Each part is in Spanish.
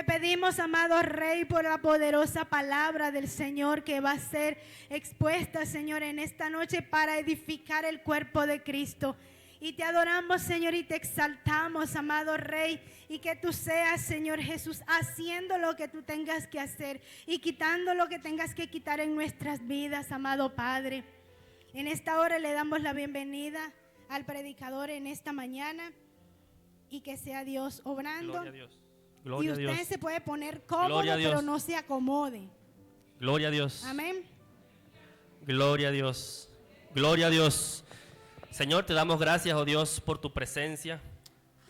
Te pedimos, amado Rey, por la poderosa palabra del Señor que va a ser expuesta, Señor, en esta noche para edificar el cuerpo de Cristo. Y te adoramos, Señor, y te exaltamos, amado Rey, y que tú seas, Señor Jesús, haciendo lo que tú tengas que hacer y quitando lo que tengas que quitar en nuestras vidas, amado Padre. En esta hora le damos la bienvenida al predicador en esta mañana y que sea Dios obrando. Gloria a Dios. Gloria y usted a Dios. se puede poner cómodo, pero no se acomode. Gloria a Dios. Amén. Gloria a Dios. Gloria a Dios. Señor, te damos gracias, oh Dios, por tu presencia,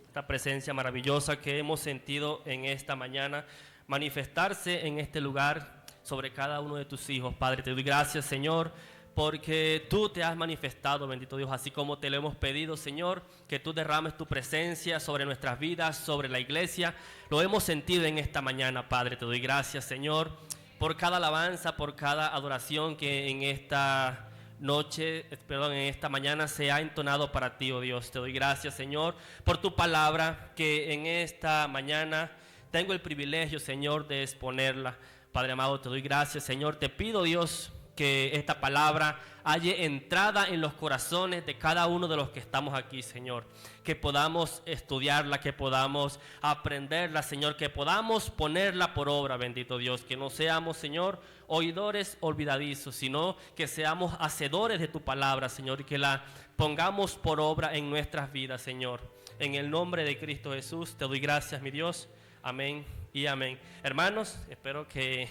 esta presencia maravillosa que hemos sentido en esta mañana, manifestarse en este lugar sobre cada uno de tus hijos. Padre, te doy gracias, Señor, porque tú te has manifestado, bendito Dios, así como te lo hemos pedido, Señor, que tú derrames tu presencia sobre nuestras vidas, sobre la iglesia. Lo hemos sentido en esta mañana, Padre. Te doy gracias, Señor, por cada alabanza, por cada adoración que en esta en esta mañana se ha entonado para ti, oh Dios. Te doy gracias, Señor, por tu palabra que en esta mañana tengo el privilegio, Señor, de exponerla. Padre amado, te doy gracias, Señor. Te pido, Dios, que esta palabra haya entrada en los corazones de cada uno de los que estamos aquí, Señor. Que podamos estudiarla, que podamos aprenderla, Señor, que podamos ponerla por obra, bendito Dios. Que no seamos, Señor, oidores olvidadizos, sino que seamos hacedores de tu palabra, Señor, y que la pongamos por obra en nuestras vidas, Señor. En el nombre de Cristo Jesús, te doy gracias, mi Dios. Amén y amén. Hermanos, espero que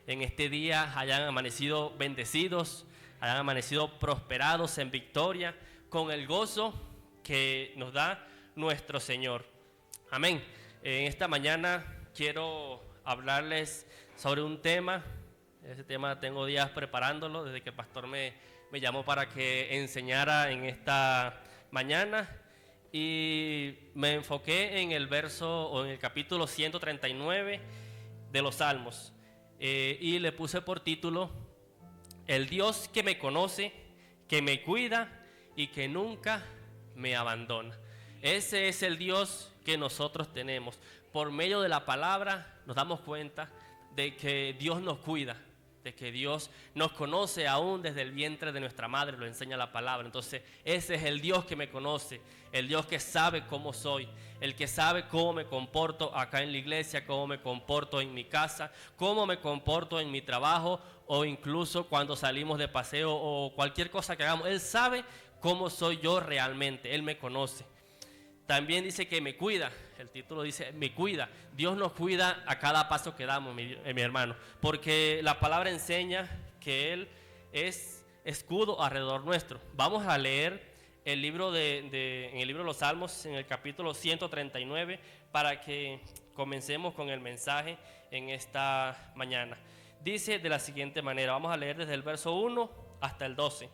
en este día hayan amanecido bendecidos, hayan amanecido prosperados en victoria, con el gozo que nos da nuestro Señor. Amén. En esta mañana quiero hablarles sobre un tema. Ese tema tengo días preparándolo desde que el pastor me llamó para que enseñara en esta mañana. Y me enfoqué en el verso o en el capítulo 139 de los Salmos. Y le puse por título: el Dios que me conoce, que me cuida y que nunca me abandona. Ese es el Dios que nosotros tenemos. Por medio de la palabra nos damos cuenta de que Dios nos cuida, de que Dios nos conoce aún desde el vientre de nuestra madre, lo enseña la palabra. Entonces ese es el Dios que me conoce, el Dios que sabe cómo soy, el que sabe cómo me comporto acá en la iglesia, cómo me comporto en mi casa, cómo me comporto en mi trabajo o incluso cuando salimos de paseo o cualquier cosa que hagamos. Él sabe cómo soy yo realmente, Él me conoce. También dice que me cuida, el título dice me cuida. Dios nos cuida a cada paso que damos, mi hermano, porque la palabra enseña que Él es escudo alrededor nuestro. Vamos a leer el libro en el libro de los Salmos, en el capítulo 139, para que comencemos con el mensaje en esta mañana. Dice de la siguiente manera, vamos a leer desde el verso 1 hasta el 12.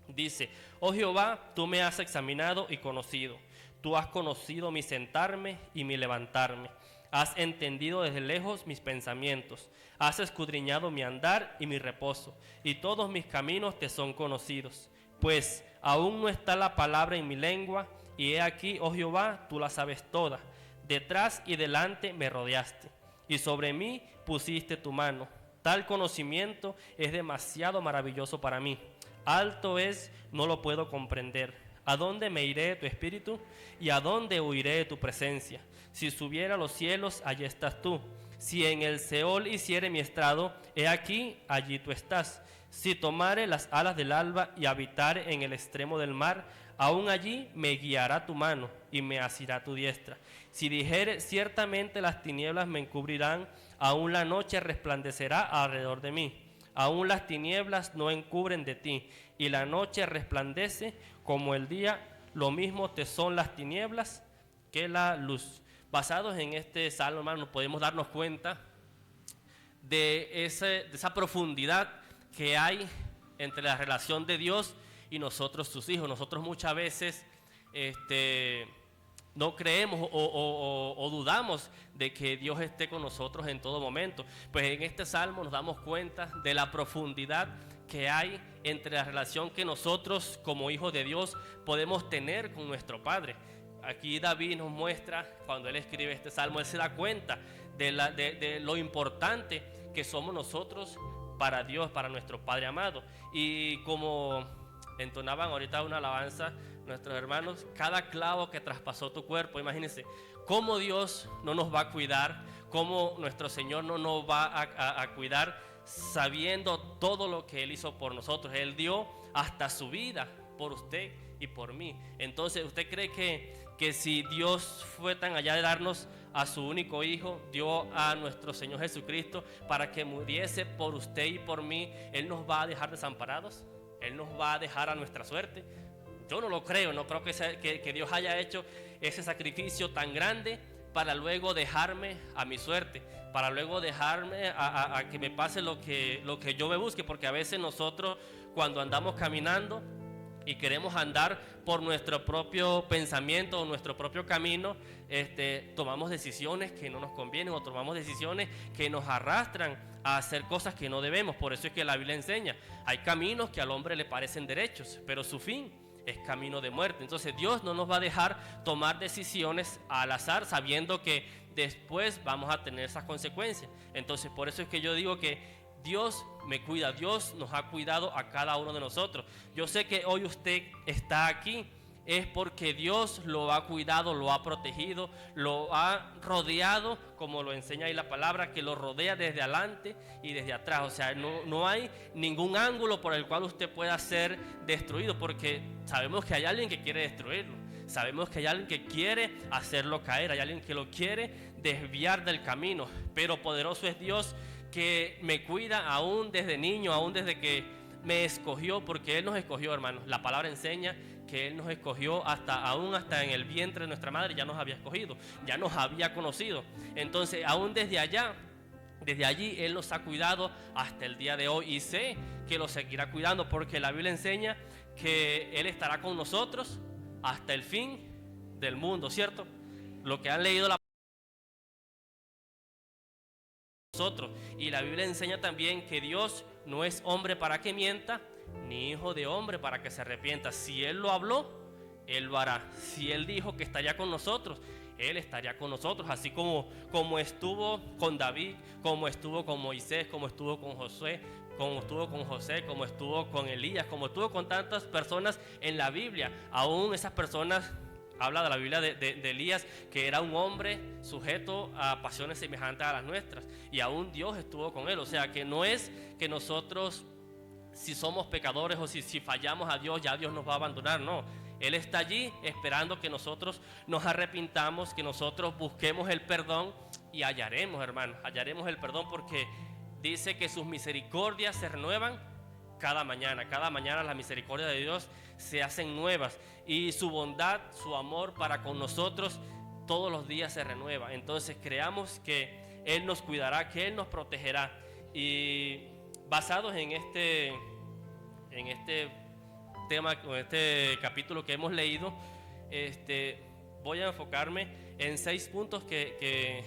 Dice: oh Jehová, tú me has examinado y conocido. Tú has conocido mi sentarme y mi levantarme. Has entendido desde lejos mis pensamientos. Has escudriñado mi andar y mi reposo. Y todos mis caminos te son conocidos. Pues aún no está la palabra en mi lengua. Y he aquí, oh Jehová, tú la sabes toda. Detrás y delante me rodeaste. Y sobre mí pusiste tu mano. Tal conocimiento es demasiado maravilloso para mí. Alto es, no lo puedo comprender. ¿A dónde me iré de tu espíritu? ¿Y a dónde huiré de tu presencia? Si subiera a los cielos, allí estás tú. Si en el Seol hiciere mi estrado, he aquí, allí tú estás. Si tomare las alas del alba y habitare en el extremo del mar, aún allí me guiará tu mano y me asirá tu diestra. Si dijere, ciertamente las tinieblas me encubrirán, aún la noche resplandecerá alrededor de mí. Aún las tinieblas no encubren de ti, y la noche resplandece como el día, lo mismo te son las tinieblas que la luz. Basados en este salmo, hermanos, podemos darnos cuenta de esa profundidad que hay entre la relación de Dios y nosotros, sus hijos. Nosotros muchas veces no creemos o dudamos de que Dios esté con nosotros en todo momento. Pues en este salmo nos damos cuenta de la profundidad que hay entre la relación que nosotros como hijos de Dios podemos tener con nuestro Padre. Aquí David nos muestra, cuando él escribe este salmo, él se da cuenta de lo importante que somos nosotros para Dios, para nuestro Padre amado. Y como entonaban ahorita una alabanza nuestros hermanos, cada clavo que traspasó tu cuerpo, imagínense cómo Dios no nos va a cuidar, cómo nuestro Señor no nos va a cuidar, sabiendo todo lo que Él hizo por nosotros. Él dio hasta su vida por usted y por mí. Entonces, ¿usted cree que si Dios fue tan allá de darnos a su único hijo, dio a nuestro Señor Jesucristo para que muriese por usted y por mí, Él nos va a dejar desamparados? ¿Él nos va a dejar a nuestra suerte? Yo no lo creo. No creo que Dios haya hecho ese sacrificio tan grande para luego dejarme a mi suerte, para luego dejarme a que me pase lo que yo me busque. Porque a veces nosotros, cuando andamos caminando y queremos andar por nuestro propio pensamiento o nuestro propio camino, tomamos decisiones que no nos convienen, o tomamos decisiones que nos arrastran a hacer cosas que no debemos. Por eso es que la Biblia enseña: hay caminos que al hombre le parecen derechos, pero su fin es camino de muerte. Entonces Dios no nos va a dejar tomar decisiones al azar, sabiendo que después vamos a tener esas consecuencias. Entonces por eso es que yo digo que Dios me cuida, Dios nos ha cuidado a cada uno de nosotros. Yo sé que hoy usted está aquí es porque Dios lo ha cuidado, lo ha protegido, lo ha rodeado, como lo enseña ahí la palabra, que lo rodea desde adelante y desde atrás. O sea, no hay ningún ángulo por el cual usted pueda ser destruido, porque sabemos que hay alguien que quiere destruirlo. Sabemos que hay alguien que quiere hacerlo caer, hay alguien que lo quiere desviar del camino. Pero poderoso es Dios, que me cuida aún desde niño, aún desde que me escogió, porque Él nos escogió, hermanos. La palabra enseña que Él nos escogió aún hasta en el vientre de nuestra madre. Ya nos había escogido, ya nos había conocido. Entonces aún desde allá, desde allí Él nos ha cuidado hasta el día de hoy, y sé que lo seguirá cuidando, porque la Biblia enseña que Él estará con nosotros hasta el fin del mundo, ¿cierto? Lo que han leído nosotros. Y la Biblia enseña también que Dios no es hombre para que mienta, ni hijo de hombre para que se arrepienta. Si Él lo habló, Él lo hará. Si Él dijo que estaría con nosotros, Él estaría con nosotros. Así como estuvo con David, como estuvo con Moisés, como estuvo con Josué, como estuvo con Elías, como estuvo con tantas personas en la Biblia. Aún esas personas, habla de la Biblia de Elías, que era un hombre sujeto a pasiones semejantes a las nuestras, y aún Dios estuvo con él. O sea, que no es que nosotros, si somos pecadores o si fallamos a Dios, ya Dios nos va a abandonar. No, Él está allí esperando que nosotros nos arrepintamos, que nosotros busquemos el perdón, y hallaremos, hermanos, hallaremos el perdón, porque dice que sus misericordias se renuevan cada mañana. Cada mañana las misericordias de Dios se hacen nuevas, y su bondad, su amor para con nosotros todos los días se renueva. Entonces creamos que Él nos cuidará, que Él nos protegerá. Y basados en este tema, en este capítulo que hemos leído, voy a enfocarme en 6 puntos que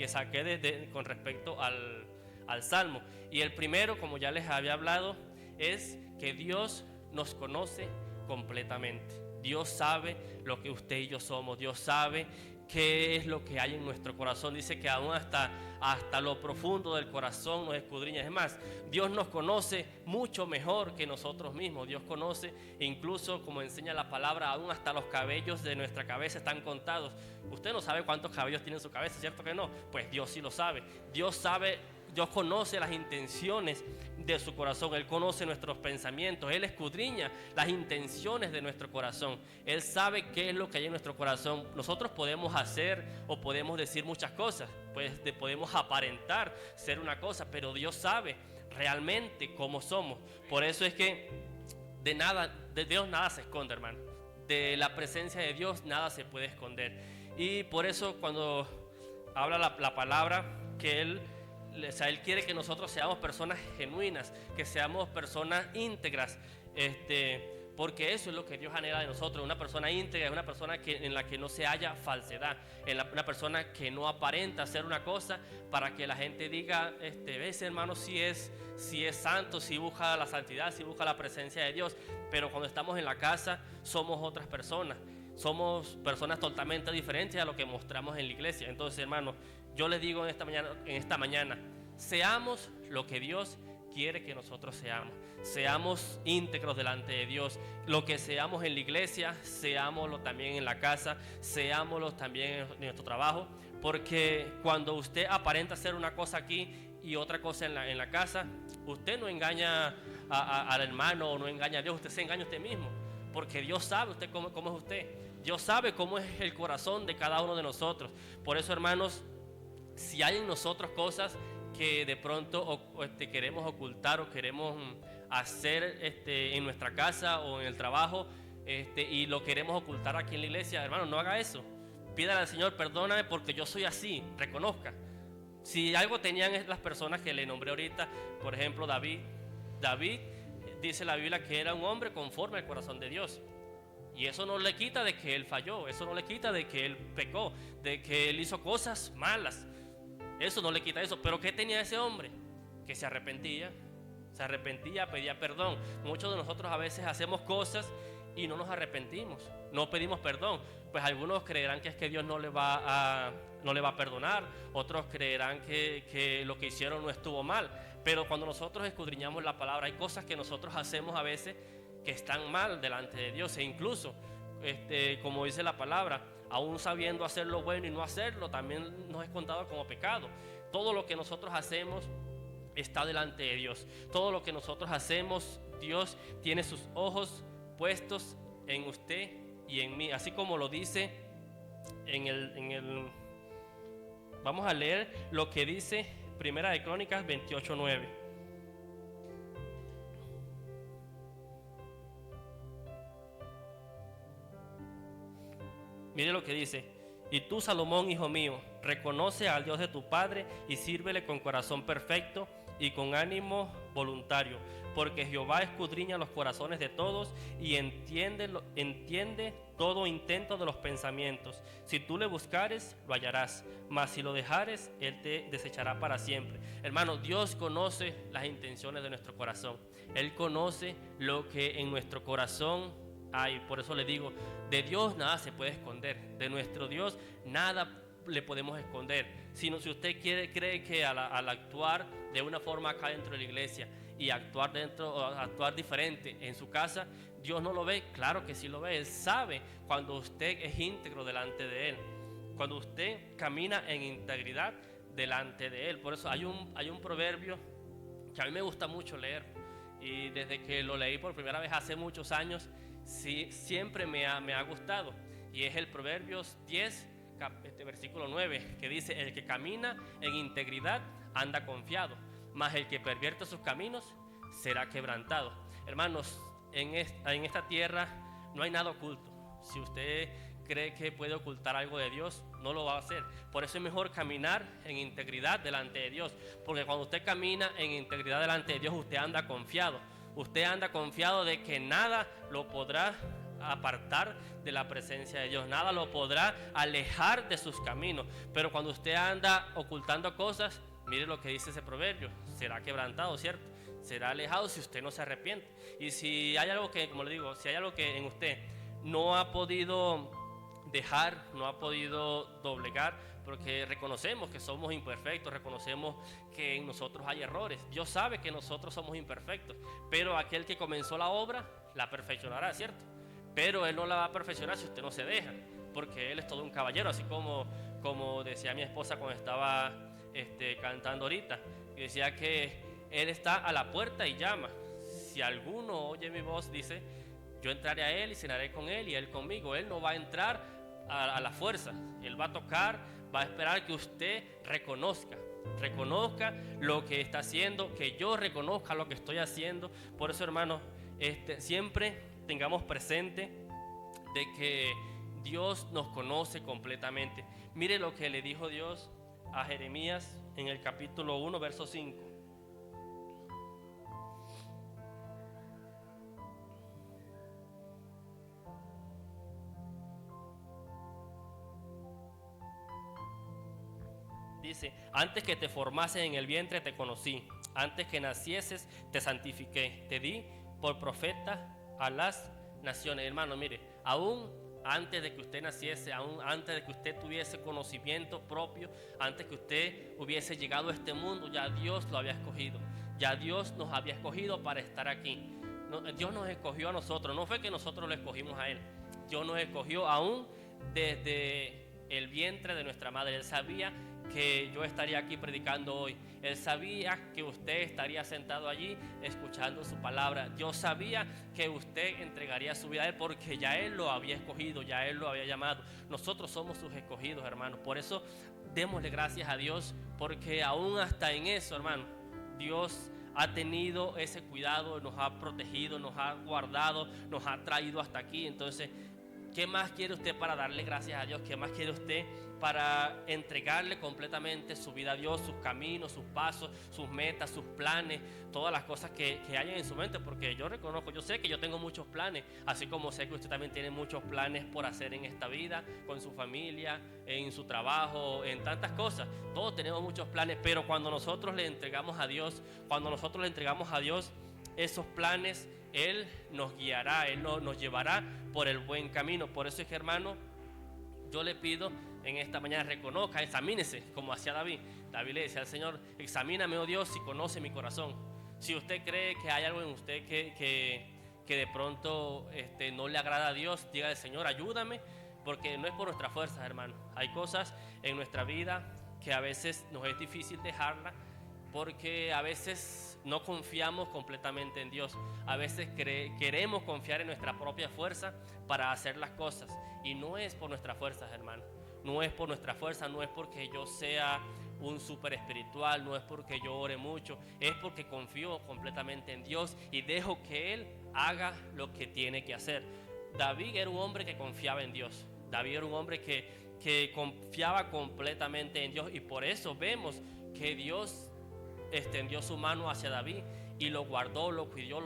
saqué con respecto al Salmo. Y el primero, como ya les había hablado, es que Dios nos conoce completamente. Dios sabe lo que usted y yo somos. Dios sabe qué es lo que hay en nuestro corazón. Dice que aún hasta lo profundo del corazón nos escudriña. Es más, Dios nos conoce mucho mejor que nosotros mismos. Dios conoce, incluso como enseña la palabra, aún hasta los cabellos de nuestra cabeza están contados. Usted no sabe cuántos cabellos tiene en su cabeza, ¿cierto que no? Pues Dios sí lo sabe. Dios sabe, Dios conoce las intenciones de su corazón. Él conoce nuestros pensamientos. Él escudriña las intenciones de nuestro corazón. Él sabe qué es lo que hay en nuestro corazón. Nosotros podemos hacer o podemos decir muchas cosas, pues podemos aparentar ser una cosa, pero Dios sabe realmente cómo somos. Por eso es que de Dios nada se esconde, hermano. De la presencia de Dios nada se puede esconder. Y por eso cuando habla la palabra, que Él quiere que nosotros seamos personas genuinas, que seamos personas íntegras, porque eso es lo que Dios anhela de nosotros. Una persona íntegra es una persona en la que no se haya falsedad, una persona que no aparenta hacer una cosa para que la gente diga, ese hermano sí es santo, sí busca la santidad, sí busca la presencia de Dios. Pero cuando estamos en la casa somos otras personas, somos personas totalmente diferentes a lo que mostramos en la iglesia. Entonces, hermano, yo les digo en esta mañana, seamos lo que Dios quiere que nosotros seamos. Seamos íntegros delante de Dios. Lo que seamos en la iglesia, seámoslo también en la casa, seámoslo también en nuestro trabajo. Porque cuando usted aparenta hacer una cosa aquí y otra cosa en la casa, usted no engaña al hermano o no engaña a Dios, usted se engaña a usted mismo. Porque Dios sabe usted cómo es usted. Dios sabe cómo es el corazón de cada uno de nosotros. Por eso, hermanos, si hay en nosotros cosas que de pronto queremos ocultar o queremos hacer en nuestra casa o en el trabajo, y lo queremos ocultar aquí en la iglesia, hermano, no haga eso. Pídale al Señor, perdóname porque yo soy así, reconozca. Si algo tenían las personas que le nombré ahorita, por ejemplo David, dice la Biblia que era un hombre conforme al corazón de Dios. Y eso no le quita de que él falló, eso no le quita de que él pecó, de que él hizo cosas malas. Eso no le quita eso. Pero ¿qué tenía ese hombre? Que se arrepentía, pedía perdón. Muchos de nosotros a veces hacemos cosas y no nos arrepentimos, no pedimos perdón. Pues algunos creerán que es que Dios no le va a perdonar, otros creerán que lo que hicieron no estuvo mal. Pero cuando nosotros escudriñamos la palabra, hay cosas que nosotros hacemos a veces que están mal delante de Dios. E incluso, como dice la palabra, aún sabiendo hacer lo bueno y no hacerlo, también nos es contado como pecado. Todo lo que nosotros hacemos está delante de Dios. Todo lo que nosotros hacemos, Dios tiene sus ojos puestos en usted y en mí, así como lo dice vamos a leer lo que dice Primera de Crónicas 28:9. Mire lo que dice: y tú, Salomón, hijo mío, reconoce al Dios de tu padre y sírvele con corazón perfecto y con ánimo voluntario, porque Jehová escudriña los corazones de todos y entiende todo intento de los pensamientos. Si tú le buscares, lo hallarás, mas si lo dejares, Él te desechará para siempre. Hermano, Dios conoce las intenciones de nuestro corazón. Él conoce lo que en nuestro corazón hay. Por eso le digo, de Dios nada se puede esconder. De nuestro Dios nada le podemos esconder. Si usted cree que al actuar de una forma acá dentro de la iglesia y actuar diferente en su casa, Dios no lo ve. Claro que sí lo ve. Él sabe cuando usted es íntegro delante de Él, cuando usted camina en integridad delante de Él. Por eso hay un proverbio que a mí me gusta mucho leer, y desde que lo leí por primera vez hace muchos años, siempre me ha gustado, y es el Proverbios 10, versículo 9, que dice: el que camina en integridad anda confiado, mas el que pervierte sus caminos será quebrantado. Hermanos, en esta tierra no hay nada oculto. Si usted cree que puede ocultar algo de Dios, no lo va a hacer. Por eso es mejor caminar en integridad delante de Dios, porque cuando usted camina en integridad delante de Dios, usted anda confiado. Usted anda confiado de que nada lo podrá apartar de la presencia de Dios, nada lo podrá alejar de sus caminos. Pero cuando usted anda ocultando cosas, mire lo que dice ese proverbio: será quebrantado, ¿cierto? Será alejado si usted no se arrepiente. Y si hay algo que, como le digo, si hay algo que en usted no ha podido dejar, no ha podido doblegar, porque reconocemos que somos imperfectos, reconocemos que en nosotros hay errores. Dios sabe que nosotros somos imperfectos, pero aquel que comenzó la obra la perfeccionará, ¿cierto? Pero Él no la va a perfeccionar si usted no se deja, porque Él es todo un caballero, así como decía mi esposa cuando estaba cantando ahorita, y decía que Él está a la puerta y llama. Si alguno oye mi voz, dice, yo entraré a Él y cenaré con Él y Él conmigo. Él no va a entrar a la fuerza, Él va a tocar, va a esperar que usted reconozca lo que está haciendo, que yo reconozca lo que estoy haciendo. Por eso, hermanos, siempre tengamos presente de que Dios nos conoce completamente. Mire lo que le dijo Dios a Jeremías en el capítulo 1, verso 5. Dice: antes que te formases en el vientre te conocí, antes que nacieses te santifiqué, te di por profeta a las naciones. Hermano, mire, aún antes de que usted naciese, aún antes de que usted tuviese conocimiento propio, antes que usted hubiese llegado a este mundo, ya Dios lo había escogido. Ya Dios nos había escogido para estar aquí. Dios nos escogió a nosotros, no fue que nosotros lo escogimos a Él. Dios nos escogió aún desde el vientre de nuestra madre. Él sabía que yo estaría aquí predicando hoy. Él sabía que usted estaría sentado allí escuchando su palabra. Dios sabía que usted entregaría su vida a Él porque ya Él lo había escogido, ya Él lo había llamado. Nosotros somos sus escogidos, hermanos. Por eso démosle gracias a Dios, porque aún hasta en eso, hermano, Dios ha tenido ese cuidado, nos ha protegido, nos ha guardado, nos ha traído hasta aquí. Entonces, ¿qué más quiere usted para darle gracias a Dios? ¿Qué más quiere usted para entregarle completamente su vida a Dios, sus caminos, sus pasos, sus metas, sus planes, todas las cosas que hayan en su mente? Porque yo reconozco, yo sé que yo tengo muchos planes, así como sé que usted también tiene muchos planes por hacer en esta vida, con su familia, en su trabajo, en tantas cosas. Todos tenemos muchos planes, pero cuando nosotros le entregamos a Dios, esos planes Él nos guiará, Él nos llevará por el buen camino. Por eso es que, hermano, yo le pido en esta mañana, reconozca, examínese, como hacía David. David le decía al Señor: examíname, oh Dios, y conoce mi corazón. Si usted cree que hay algo en usted que de pronto no le agrada a Dios, dígale: Señor, ayúdame, porque no es por nuestras fuerzas, hermano. Hay cosas en nuestra vida que a veces nos es difícil dejarla, porque a veces no confiamos completamente en Dios. A veces queremos confiar en nuestra propia fuerza para hacer las cosas, y no es por nuestras fuerzas, hermano. No es por nuestra fuerza, no es porque yo sea un súper espiritual, no es porque yo ore mucho, es porque confío completamente en Dios y dejo que Él haga lo que tiene que hacer. David era un hombre que confiaba en Dios. David era un hombre que confiaba completamente en Dios, y por eso vemos que Dios extendió su mano hacia David y lo guardó, lo cuidó,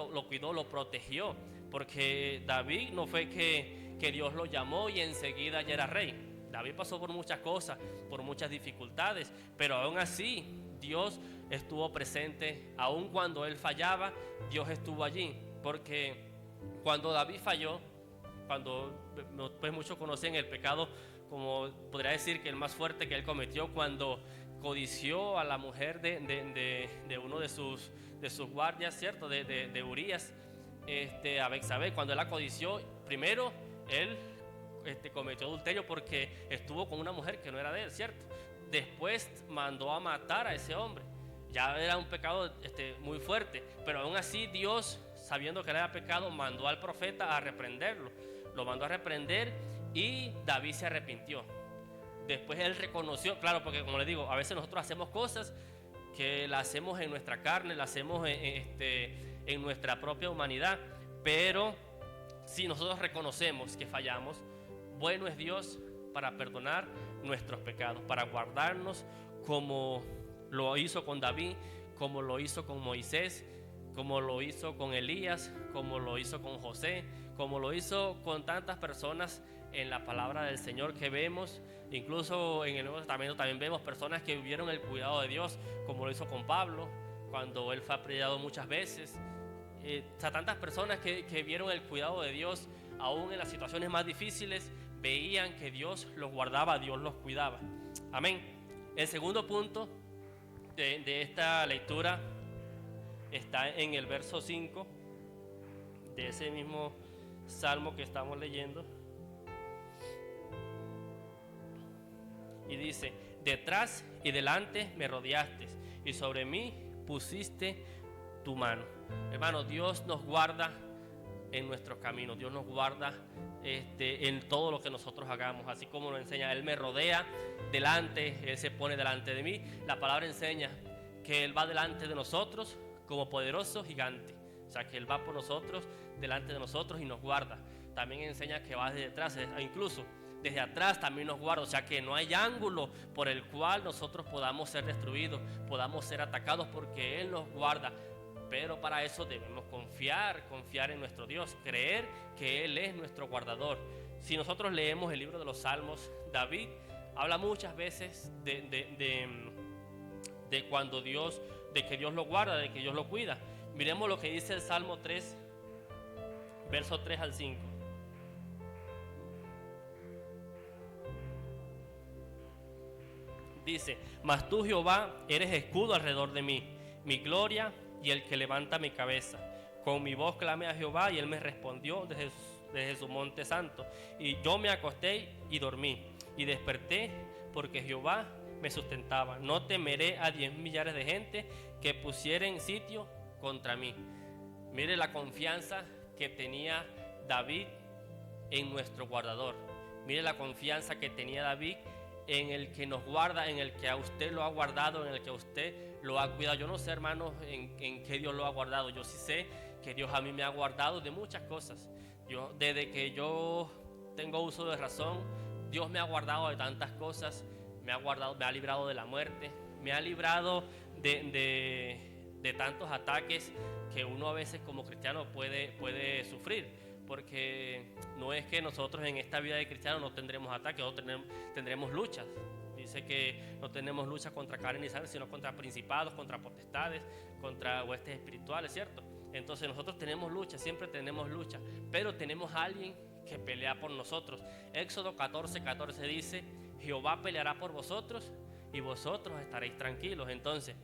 lo protegió, porque David no fue que Dios lo llamó y enseguida ya era rey. David pasó por muchas cosas, por muchas dificultades, pero aún así Dios estuvo presente. Aún cuando él fallaba, Dios estuvo allí, porque cuando David falló, cuando pues muchos conocen el pecado, como podría decir que el más fuerte que él cometió, cuando codició a la mujer de uno de sus guardias, ¿cierto? De Urías, a Betsabé. Cuando él la codició, primero él cometió adulterio porque estuvo con una mujer que no era de él, ¿cierto? Después mandó a matar a ese hombre. Ya era un pecado muy fuerte, pero aún así Dios, sabiendo que era pecado, mandó al profeta a reprenderlo. Lo mandó a reprender y David se arrepintió. Después él reconoció, claro, porque como les digo, a veces nosotros hacemos cosas que las hacemos en nuestra carne, las hacemos en nuestra propia humanidad, pero si nosotros reconocemos que fallamos, bueno es Dios para perdonar nuestros pecados, para guardarnos, como lo hizo con David, como lo hizo con Moisés, como lo hizo con Elías, como lo hizo con José, como lo hizo con tantas personas en la palabra del Señor que vemos. Incluso en el Nuevo Testamento también vemos personas que vivieron el cuidado de Dios, como lo hizo con Pablo, cuando él fue apedreado muchas veces. Tantas personas que vieron el cuidado de Dios, aún en las situaciones más difíciles, veían que Dios los guardaba, Dios los cuidaba. Amén. El segundo punto de esta lectura está en el verso 5 de ese mismo salmo que estamos leyendo. Y dice: detrás y delante me rodeaste, y sobre mí pusiste tu mano. Hermano, Dios nos guarda en nuestros caminos, Dios nos guarda en todo lo que nosotros hagamos, así como nos enseña. Él me rodea delante, Él se pone delante de mí. La palabra enseña que Él va delante de nosotros como poderoso gigante, o sea que Él va por nosotros, delante de nosotros, y nos guarda. También enseña que va desde detrás, incluso desde atrás también nos guarda, o sea que no hay ángulo por el cual nosotros podamos ser destruidos, podamos ser atacados, porque Él nos guarda. Pero para eso debemos confiar en nuestro Dios, creer que Él es nuestro guardador. Si nosotros leemos el libro de los Salmos, David habla muchas veces de cuando Dios, de que Dios lo guarda, de que Dios lo cuida. Miremos lo que dice el Salmo 3, verso 3 al 5. Dice: mas tú, Jehová, eres escudo alrededor de mí, mi gloria y el que levanta mi cabeza. Con mi voz clamé a Jehová y él me respondió desde su monte santo. Y yo me acosté y dormí y desperté, porque Jehová me sustentaba. No temeré a 10 millares de gente que pusieren sitio contra mí. Mire la confianza que tenía David en nuestro guardador. Mire la confianza que tenía David en el que nos guarda, en el que a usted lo ha guardado, en el que a usted lo ha cuidado. Yo no sé, hermanos, en qué Dios lo ha guardado. Yo sí sé que Dios a mí me ha guardado de muchas cosas. Desde que yo tengo uso de razón, Dios me ha guardado de tantas cosas. Me ha guardado, me ha librado de la muerte, me ha librado de tantos ataques que uno a veces como cristiano puede sufrir. Porque no es que nosotros en esta vida de cristiano no tendremos ataques, o tendremos luchas. Dice que no tenemos lucha contra carne y sangre, sino contra principados, contra potestades, contra huestes espirituales, ¿cierto? Entonces nosotros tenemos lucha, siempre tenemos lucha, pero tenemos a alguien que pelea por nosotros. Éxodo 14:14 dice: Jehová peleará por vosotros y vosotros estaréis tranquilos. Entonces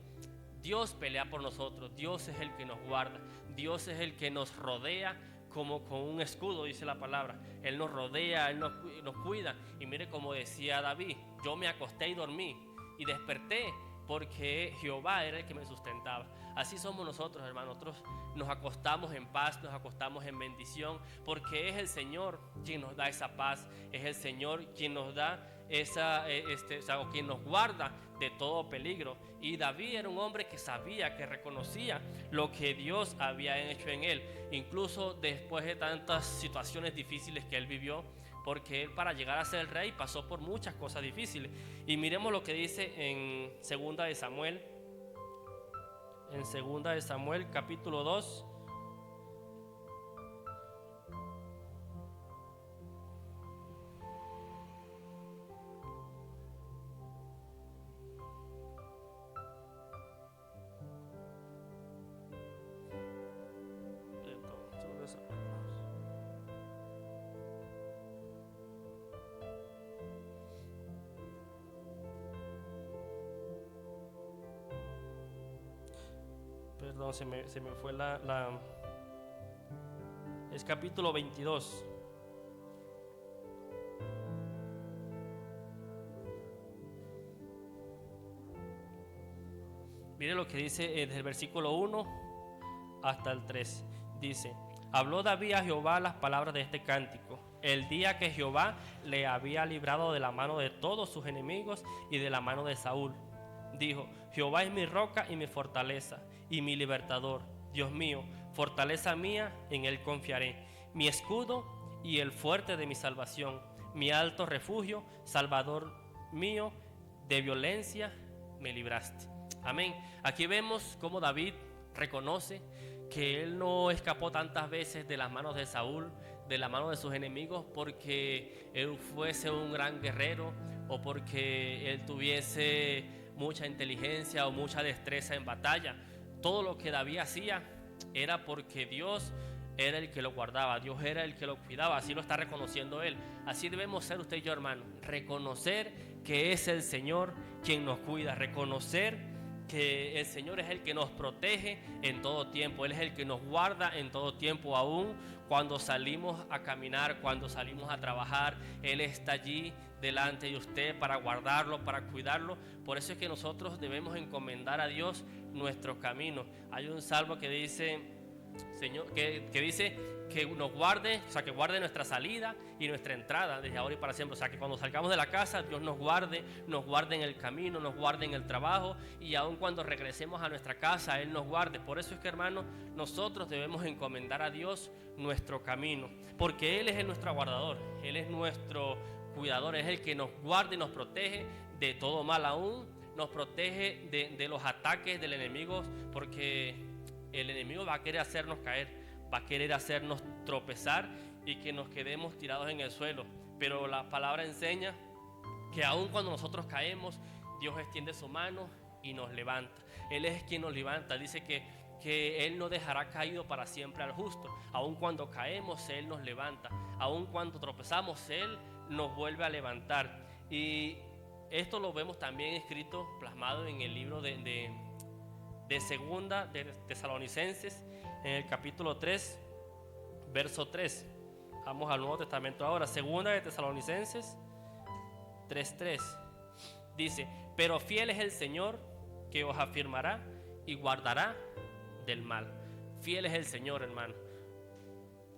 Dios pelea por nosotros, Dios es el que nos guarda, Dios es el que nos rodea como con un escudo, dice la palabra. Él nos rodea, Él nos cuida. Y mire como decía David: yo me acosté y dormí y desperté, porque Jehová era el que me sustentaba. Así somos nosotros, hermanos. Nosotros nos acostamos en paz, nos acostamos en bendición, porque es el Señor quien nos da esa paz, es el Señor quien nos da quien nos guarda de todo peligro. Y David era un hombre que sabía, que reconocía lo que Dios había hecho en él, incluso después de tantas situaciones difíciles que él vivió, porque él, para llegar a ser el rey, pasó por muchas cosas difíciles. Y miremos lo que dice en Segunda de Samuel, capítulo 2. Perdón, se me fue es capítulo 22. Mire lo que dice desde el versículo 1 hasta el 3. Dice: habló David a Jehová las palabras de este cántico el día que Jehová le había librado de la mano de todos sus enemigos y de la mano de Saúl. Dijo: Jehová es mi roca y mi fortaleza y mi libertador, Dios mío, fortaleza mía, en él confiaré, mi escudo y el fuerte de mi salvación, mi alto refugio, salvador mío, de violencia me libraste. Amén. Aquí vemos cómo David reconoce que él no escapó tantas veces de las manos de Saúl, de la mano de sus enemigos, porque él fuese un gran guerrero o porque él tuviese mucha inteligencia o mucha destreza en batalla. Todo lo que David hacía era porque Dios era el que lo guardaba, Dios era el que lo cuidaba. Así lo está reconociendo él. Así debemos ser usted y yo, hermano. Reconocer que es el Señor quien nos cuida, reconocer que el Señor es el que nos protege en todo tiempo. Él es el que nos guarda en todo tiempo, aún cuando salimos a caminar, cuando salimos a trabajar. Él está allí delante de usted para guardarlo, para cuidarlo. Por eso es que nosotros debemos encomendar a Dios nuestros caminos. Hay un salmo que dice, Señor, que dice que nos guarde, o sea, que guarde nuestra salida y nuestra entrada desde ahora y para siempre. O sea, que cuando salgamos de la casa, Dios nos guarde en el camino, nos guarde en el trabajo, y aun cuando regresemos a nuestra casa, Él nos guarde. Por eso es que, hermanos, nosotros debemos encomendar a Dios nuestro camino, porque Él es nuestro guardador, Él es nuestro cuidador, es el que nos guarda y nos protege de todo mal. Aún nos protege de los ataques del enemigo, porque el enemigo va a querer hacernos caer, va a querer hacernos tropezar y que nos quedemos tirados en el suelo. Pero la palabra enseña que aun cuando nosotros caemos, Dios extiende su mano y nos levanta. Él es quien nos levanta. Dice que Él no dejará caído para siempre al justo. Aun cuando caemos, Él nos levanta. Aun cuando tropezamos, Él nos vuelve a levantar. Y esto lo vemos también escrito, plasmado en el libro de Segunda de Tesalonicenses, en el capítulo 3, verso 3. Vamos al Nuevo Testamento ahora. Segunda de Tesalonicenses 3:3. Dice: pero fiel es el Señor, que os afirmará y guardará del mal. Fiel es el Señor, hermano.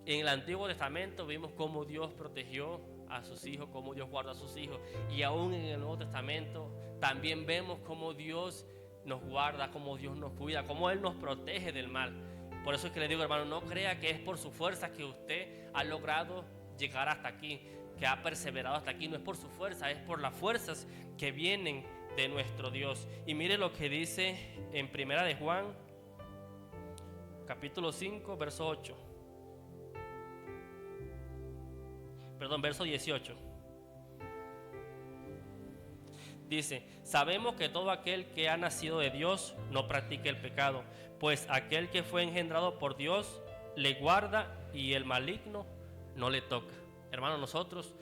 En el Antiguo Testamento vimos cómo Dios protegió a sus hijos, cómo Dios guarda a sus hijos. Y aún en el Nuevo Testamento también vemos cómo Dios nos guarda, cómo Dios nos cuida, cómo Él nos protege del mal. Por eso es que le digo, hermano, no crea que es por su fuerza que usted ha logrado llegar hasta aquí, que ha perseverado hasta aquí. No es por su fuerza, es por las fuerzas que vienen de nuestro Dios. Y mire lo que dice en Primera de Juan, capítulo 5, verso 8. Perdón, verso 18. Dice: sabemos que todo aquel que ha nacido de Dios no practica el pecado, pues aquel que fue engendrado por Dios le guarda y el maligno no le toca. Hermanos, nosotros,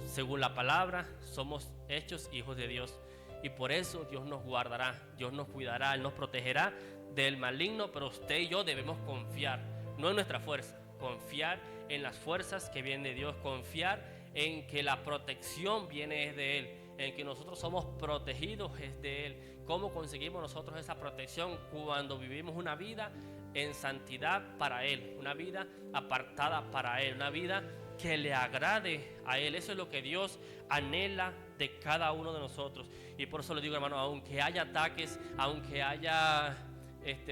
según la palabra, somos hechos hijos de Dios. Y por eso Dios nos guardará, Dios nos cuidará, Él nos protegerá del maligno. Pero usted y yo debemos confiar, no en nuestra fuerza, confiar en las fuerzas que vienen de Dios, confiar en que la protección viene de Él, en que nosotros somos protegidos es de Él. ¿Cómo conseguimos nosotros esa protección? Cuando vivimos una vida en santidad para Él, una vida apartada para Él, una vida que le agrade a Él. Eso es lo que Dios anhela de cada uno de nosotros. Y por eso le digo, hermano, aunque haya ataques, aunque haya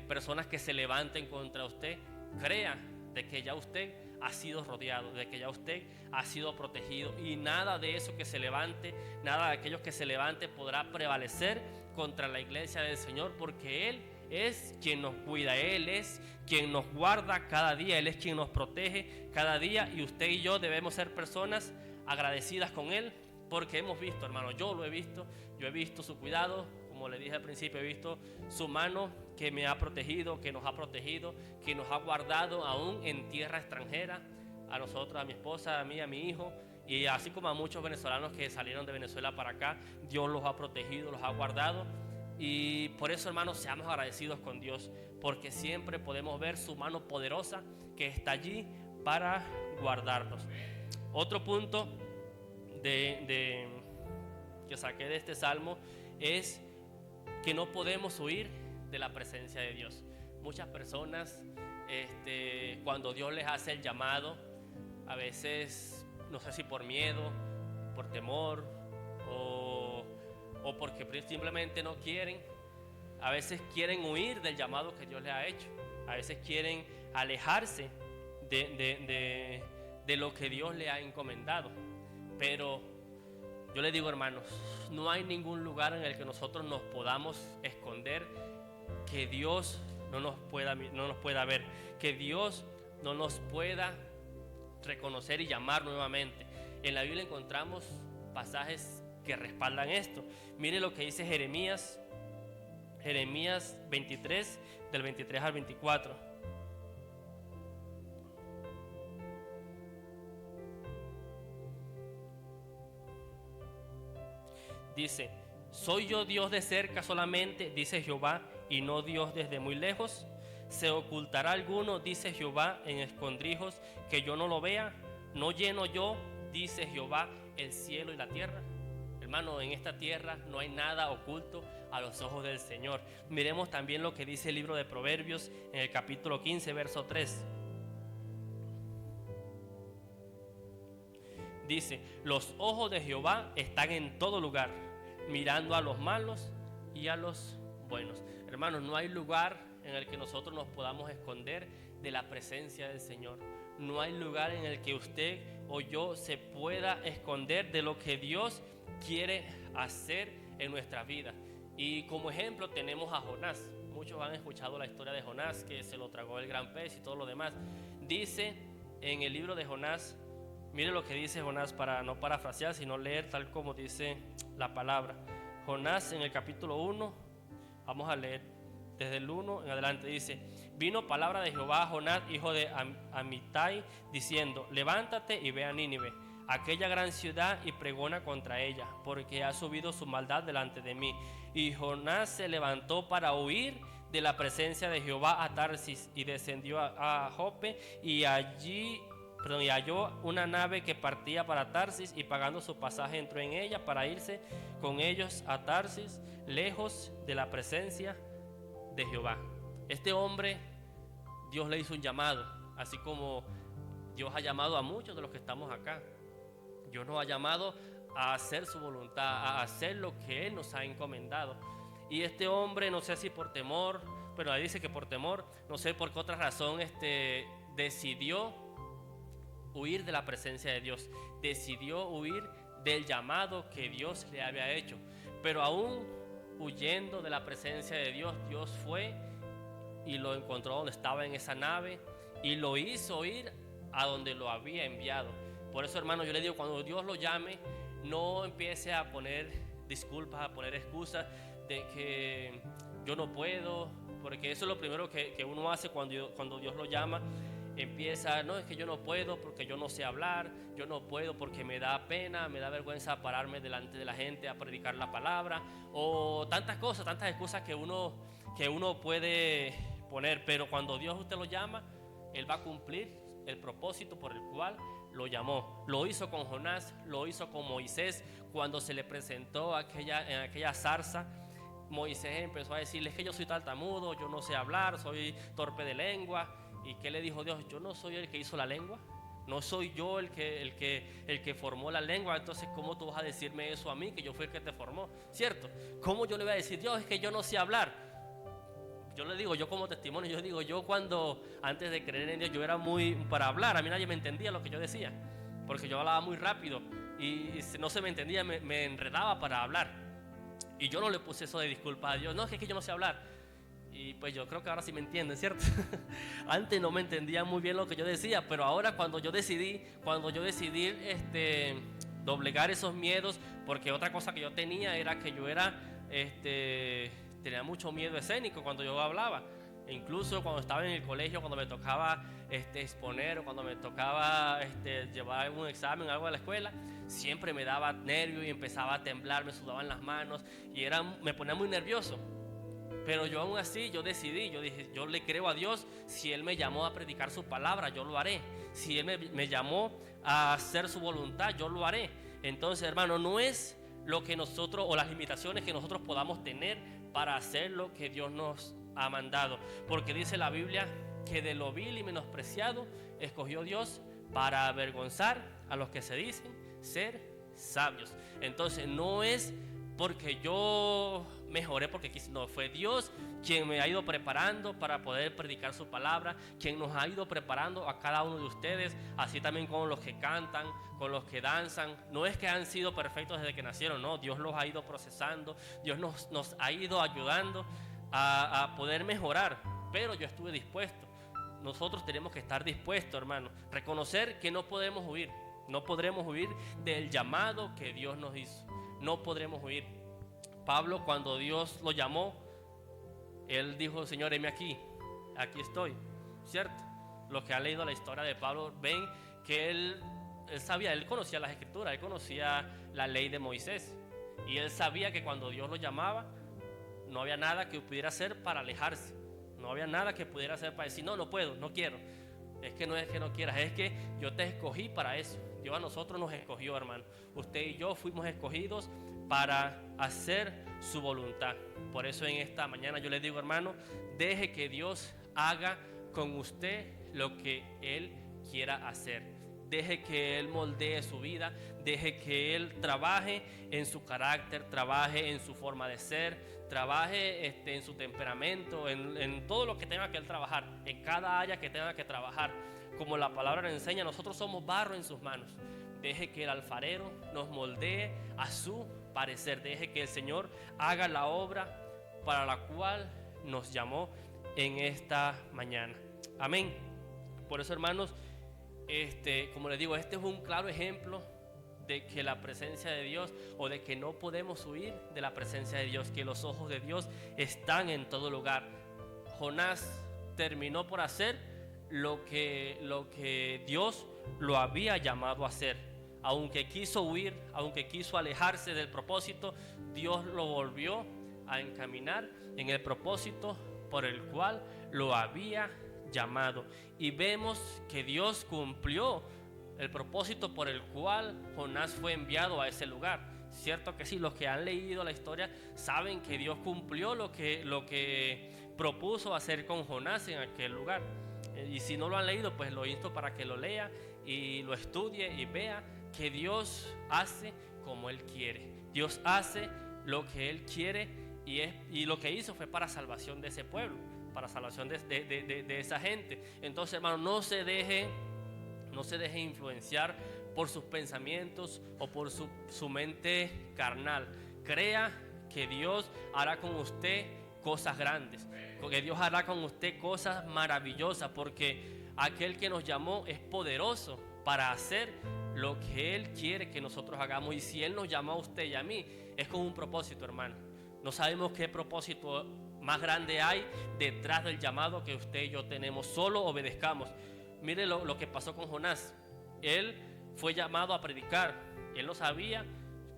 personas que se levanten contra usted, crea de que ya usted ha sido rodeado, de que ya usted ha sido protegido, y nada de eso que se levante, nada de aquellos que se levante podrá prevalecer contra la iglesia del Señor, porque Él es quien nos cuida, Él es quien nos guarda cada día, Él es quien nos protege cada día. Y usted y yo debemos ser personas agradecidas con Él, porque hemos visto, hermano, yo lo he visto, yo he visto su cuidado. Como le dije al principio, he visto su mano que me ha protegido, que nos ha protegido, que nos ha guardado aún en tierra extranjera, a nosotros, a mi esposa, a mí, a mi hijo, y así como a muchos venezolanos que salieron de Venezuela para acá. Dios los ha protegido, los ha guardado. Y por eso, hermanos, seamos agradecidos con Dios, porque siempre podemos ver su mano poderosa que está allí para guardarnos. Otro punto que saqué de este salmo es que no podemos huir de la presencia de Dios. Muchas personas, cuando Dios les hace el llamado, a veces, no sé si por miedo, por temor o porque simplemente no quieren, a veces quieren huir del llamado que Dios les ha hecho, a veces quieren alejarse de lo que Dios les ha encomendado. Pero yo les digo, hermanos, no hay ningún lugar en el que nosotros nos podamos esconder, que Dios no nos pueda ver, que Dios no nos pueda reconocer y llamar nuevamente. En la Biblia encontramos pasajes que respaldan esto. Mire lo que dice Jeremías 23, del 23 al 24. Dice: ¿soy yo Dios de cerca solamente, dice Jehová, y no Dios desde muy lejos? ¿Se ocultará alguno, dice Jehová, en escondrijos, que yo no lo vea? ¿No lleno yo, dice Jehová, el cielo y la tierra? Hermano, en esta tierra no hay nada oculto a los ojos del Señor. Miremos también lo que dice el libro de Proverbios en el capítulo 15, verso 3. Dice: los ojos de Jehová están en todo lugar, mirando a los malos y a los buenos. Hermanos, no hay lugar en el que nosotros nos podamos esconder de la presencia del Señor. No hay lugar en el que usted o yo se pueda esconder de lo que Dios quiere hacer en nuestra vida. Y como ejemplo tenemos a Jonás. Muchos han escuchado la historia de Jonás, que se lo tragó el gran pez y todo lo demás. Dice en el libro de Jonás, mire lo que dice Jonás, para no parafrasear, sino leer tal como dice la palabra. Jonás, en el capítulo 1, vamos a leer desde el 1 en adelante. Dice: vino palabra de Jehová a Jonás, hijo de Amitai, diciendo: levántate y ve a Nínive, aquella gran ciudad y pregona contra ella, porque ha subido su maldad delante de mí. Y Jonás se levantó para huir de la presencia de Jehová a Tarsis y descendió a Jope y halló una nave que partía para Tarsis y pagando su pasaje entró en ella para irse con ellos a Tarsis, lejos de la presencia de Jehová. Este hombre, Dios le hizo un llamado, así como Dios ha llamado a muchos de los que estamos acá. Dios nos ha llamado a hacer su voluntad, a hacer lo que Él nos ha encomendado. Y este hombre, no sé si por temor, pero ahí dice que por temor, no sé por qué otra razón, decidió huir de la presencia de Dios, decidió huir del llamado que Dios le había hecho. Pero aún huyendo de la presencia de Dios, Dios fue y lo encontró donde estaba en esa nave y lo hizo ir a donde lo había enviado. Por eso, hermano, yo le digo, cuando Dios lo llame, no empiece a poner disculpas, a poner excusas de que yo no puedo, porque eso es lo primero que uno hace cuando Dios lo llama. Empieza, no, es que yo no puedo porque yo no sé hablar, yo no puedo porque me da pena, me da vergüenza pararme delante de la gente a predicar la palabra, o tantas cosas, tantas excusas que uno puede poner. Pero cuando Dios usted lo llama, Él va a cumplir el propósito por el cual lo llamó. Lo hizo con Jonás, lo hizo con Moisés. Cuando se le presentó en aquella zarza, Moisés empezó a decirle: es que yo soy tartamudo, yo no sé hablar, soy torpe de lengua. ¿Y qué le dijo Dios? Yo no soy el que hizo la lengua, no soy yo el que formó la lengua. Entonces, ¿cómo tú vas a decirme eso a mí, que yo fui el que te formó? ¿Cierto? ¿Cómo yo le voy a decir: Dios, es que yo no sé hablar? Yo le digo, yo como testimonio, yo digo, yo cuando antes de creer en Dios, yo era muy para hablar, a mí nadie me entendía lo que yo decía, porque yo hablaba muy rápido y si no se me entendía, me enredaba para hablar. Y yo no le puse eso de disculpa a Dios, no, es que yo no sé hablar. Y pues yo creo que ahora sí me entienden, ¿cierto? Antes no me entendía muy bien lo que yo decía, pero ahora cuando yo decidí doblegar esos miedos, porque otra cosa que yo tenía era que yo tenía mucho miedo escénico cuando yo hablaba. E incluso cuando estaba en el colegio, cuando me tocaba exponer, o cuando me tocaba llevar algún examen, algo a la escuela, siempre me daba nervio y empezaba a temblar, me sudaban las manos y me ponía muy nervioso. Pero yo aún así, yo dije, yo le creo a Dios. Si Él me llamó a predicar su palabra, yo lo haré. Si Él me llamó a hacer su voluntad, yo lo haré. Entonces, hermano, no es lo que nosotros, o las limitaciones que nosotros podamos tener para hacer lo que Dios nos ha mandado. Porque dice la Biblia que de lo vil y menospreciado escogió Dios para avergonzar a los que se dicen ser sabios. Entonces, no es porque yo mejoré porque quise, no, fue Dios quien me ha ido preparando para poder predicar su palabra, quien nos ha ido preparando a cada uno de ustedes, así también con los que cantan, con los que danzan. No es que han sido perfectos desde que nacieron, no, Dios los ha ido procesando, Dios nos ha ido ayudando a poder mejorar, pero yo estuve dispuesto. Nosotros tenemos que estar dispuestos, hermano, reconocer que no podemos huir, no podremos huir del llamado que Dios nos hizo. No podremos huir. Pablo, cuando Dios lo llamó, él dijo: Señor, heme aquí estoy, ¿cierto? Los que han leído la historia de Pablo ven que él sabía, él conocía las escrituras, él conocía la ley de Moisés, y él sabía que cuando Dios lo llamaba, no había nada que pudiera hacer para alejarse, no había nada que pudiera hacer para decir: no puedo, no quiero. Es que no es que no quieras, es que yo te escogí para eso. Dios a nosotros nos escogió, hermano. Usted y yo fuimos escogidos para hacer su voluntad. Por eso en esta mañana yo le digo, hermano, deje que Dios haga con usted lo que Él quiera hacer. Deje que Él moldee su vida, deje que Él trabaje en su carácter, trabaje en su forma de ser, trabaje en su temperamento, en todo lo que tenga que Él trabajar, en cada área que tenga que trabajar. Como la palabra nos enseña, nosotros somos barro en sus manos. Deje que el alfarero nos moldee a su parecer. Deje que el Señor haga la obra para la cual nos llamó en esta mañana. Amén. Por eso, hermanos, como les digo, este es un claro ejemplo de que la presencia de Dios, o de que no podemos huir de la presencia de Dios, que los ojos de Dios están en todo lugar. Jonás terminó por hacer lo que Dios lo había llamado a hacer. aunque quiso huir, aunque quiso alejarse del propósito, Dios lo volvió a encaminar en el propósito por el cual lo había llamado. Y vemos que Dios cumplió el propósito por el cual Jonás fue enviado a ese lugar. Cierto que sí, los que han leído la historia saben que Dios cumplió lo que propuso hacer con Jonás en aquel lugar. Y si no lo han leído, pues lo insto para que lo lea y lo estudie y vea que Dios hace como Él quiere. Dios hace lo que Él quiere y lo que hizo fue para salvación de ese pueblo, para salvación de esa gente. Entonces, hermano, no se deje influenciar por sus pensamientos o por su mente carnal. Crea que Dios hará con usted cosas grandes, que Dios hará con usted cosas maravillosas, porque aquel que nos llamó es poderoso para hacer lo que Él quiere que nosotros hagamos. Y si Él nos llamó a usted y a mí, es con un propósito, hermano. No sabemos qué propósito más grande hay detrás del llamado que usted y yo tenemos. Solo obedezcamos. Mire lo que pasó con Jonás. Él fue llamado a predicar. Él no sabía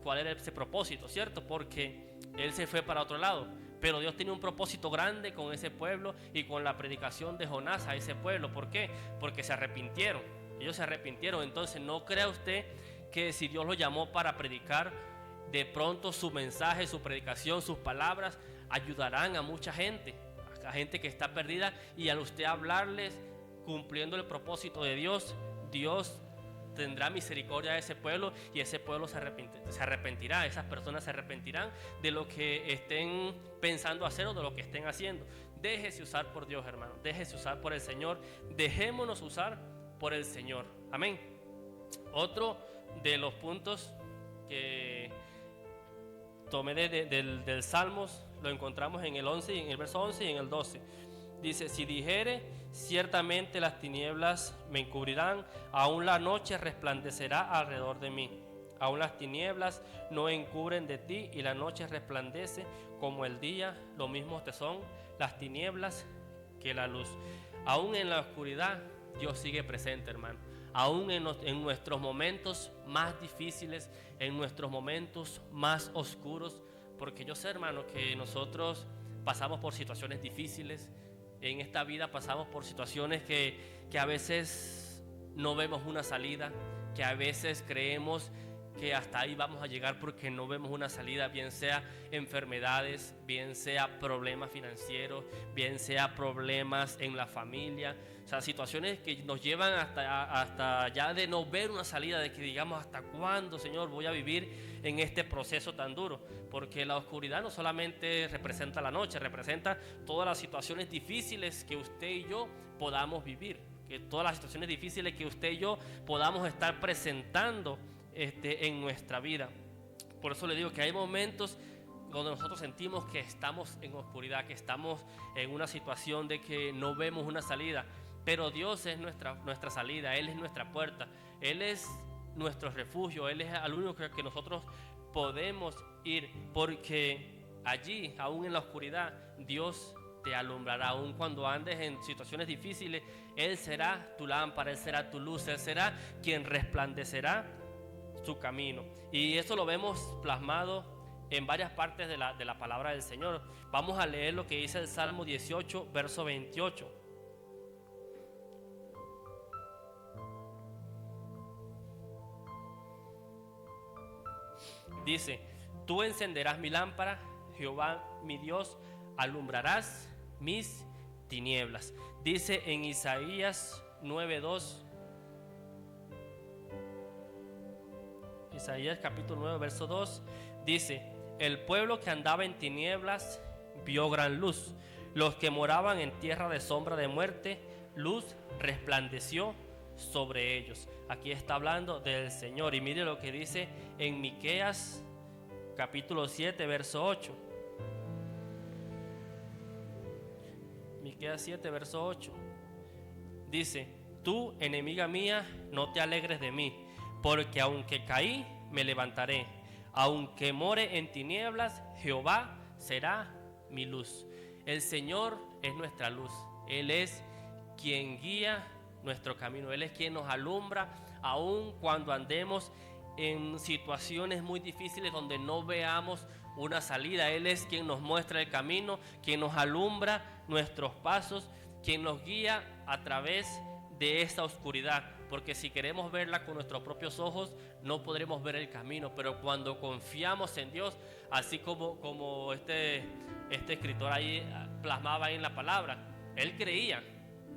cuál era ese propósito, ¿cierto? Porque él se fue para otro lado. Pero Dios tiene un propósito grande con ese pueblo y con la predicación de Jonás a ese pueblo. ¿Por qué? Porque se arrepintieron. Ellos se arrepintieron. Entonces no crea usted que si Dios lo llamó para predicar, de pronto su mensaje, su predicación, sus palabras ayudarán a mucha gente, a gente que está perdida, y al usted hablarles cumpliendo el propósito de Dios, Dios tendrá misericordia de ese pueblo y ese pueblo se arrepentirá, esas personas se arrepentirán de lo que estén pensando hacer o de lo que estén haciendo. Déjese usar por Dios, hermano, déjese usar por el Señor, dejémonos usar por el Señor, amén. Otro de los puntos que tomé del Salmos lo encontramos en el 11, en el verso 11 y en el 12. Dice: si dijere, ciertamente las tinieblas me encubrirán, aún la noche resplandecerá alrededor de mí. Aún las tinieblas no encubren de ti, y la noche resplandece como el día. Lo mismo te son las tinieblas que la luz. Aún en la oscuridad Dios sigue presente, hermano. Aún en nuestros momentos más difíciles, en nuestros momentos más oscuros, porque yo sé, hermano, que nosotros pasamos por situaciones difíciles. En esta vida pasamos por situaciones que a veces no vemos una salida, que a veces creemos que hasta ahí vamos a llegar porque no vemos una salida, bien sea enfermedades, bien sea problemas financieros, bien sea problemas en la familia. O sea, situaciones que nos llevan hasta ya de no ver una salida, de que digamos: ¿hasta cuándo, Señor, voy a vivir en este proceso tan duro? Porque la oscuridad no solamente representa la noche, representa todas las situaciones difíciles que usted y yo podamos vivir, que todas las situaciones difíciles que usted y yo podamos estar presentando en nuestra vida. Por eso le digo que hay momentos donde nosotros sentimos que estamos en oscuridad, que estamos en una situación de que no vemos una salida. Pero Dios es nuestra salida, Él es nuestra puerta, Él es nuestro refugio, Él es al único que nosotros podemos ir, porque allí, aún en la oscuridad, Dios te alumbrará. Aún cuando andes en situaciones difíciles, Él será tu lámpara, Él será tu luz, Él será quien resplandecerá su camino. Y eso lo vemos plasmado en varias partes de la palabra del Señor. Vamos a leer lo que dice el Salmo 18, verso 28. Dice: tú encenderás mi lámpara, Jehová mi Dios, alumbrarás mis tinieblas. Dice en Isaías 9:2, Isaías capítulo 9, verso 2, dice: el pueblo que andaba en tinieblas vio gran luz. Los que moraban en tierra de sombra de muerte, luz resplandeció sobre ellos. Aquí está hablando del Señor. Y mire lo que dice en Miqueas capítulo 7, verso 8. Miqueas 7, verso 8. Dice: tú, enemiga mía, no te alegres de mí, porque aunque caí, me levantaré. Aunque more en tinieblas, Jehová será mi luz. El Señor es nuestra luz. Él es quien guía nuestro camino. Él es quien nos alumbra, aun cuando andemos en situaciones muy difíciles donde no veamos una salida. Él es quien nos muestra el camino, quien nos alumbra nuestros pasos, quien nos guía a través de esta oscuridad. Porque si queremos verla con nuestros propios ojos, no podremos ver el camino. Pero cuando confiamos en Dios, así como este escritor ahí plasmaba ahí en la palabra, él creía,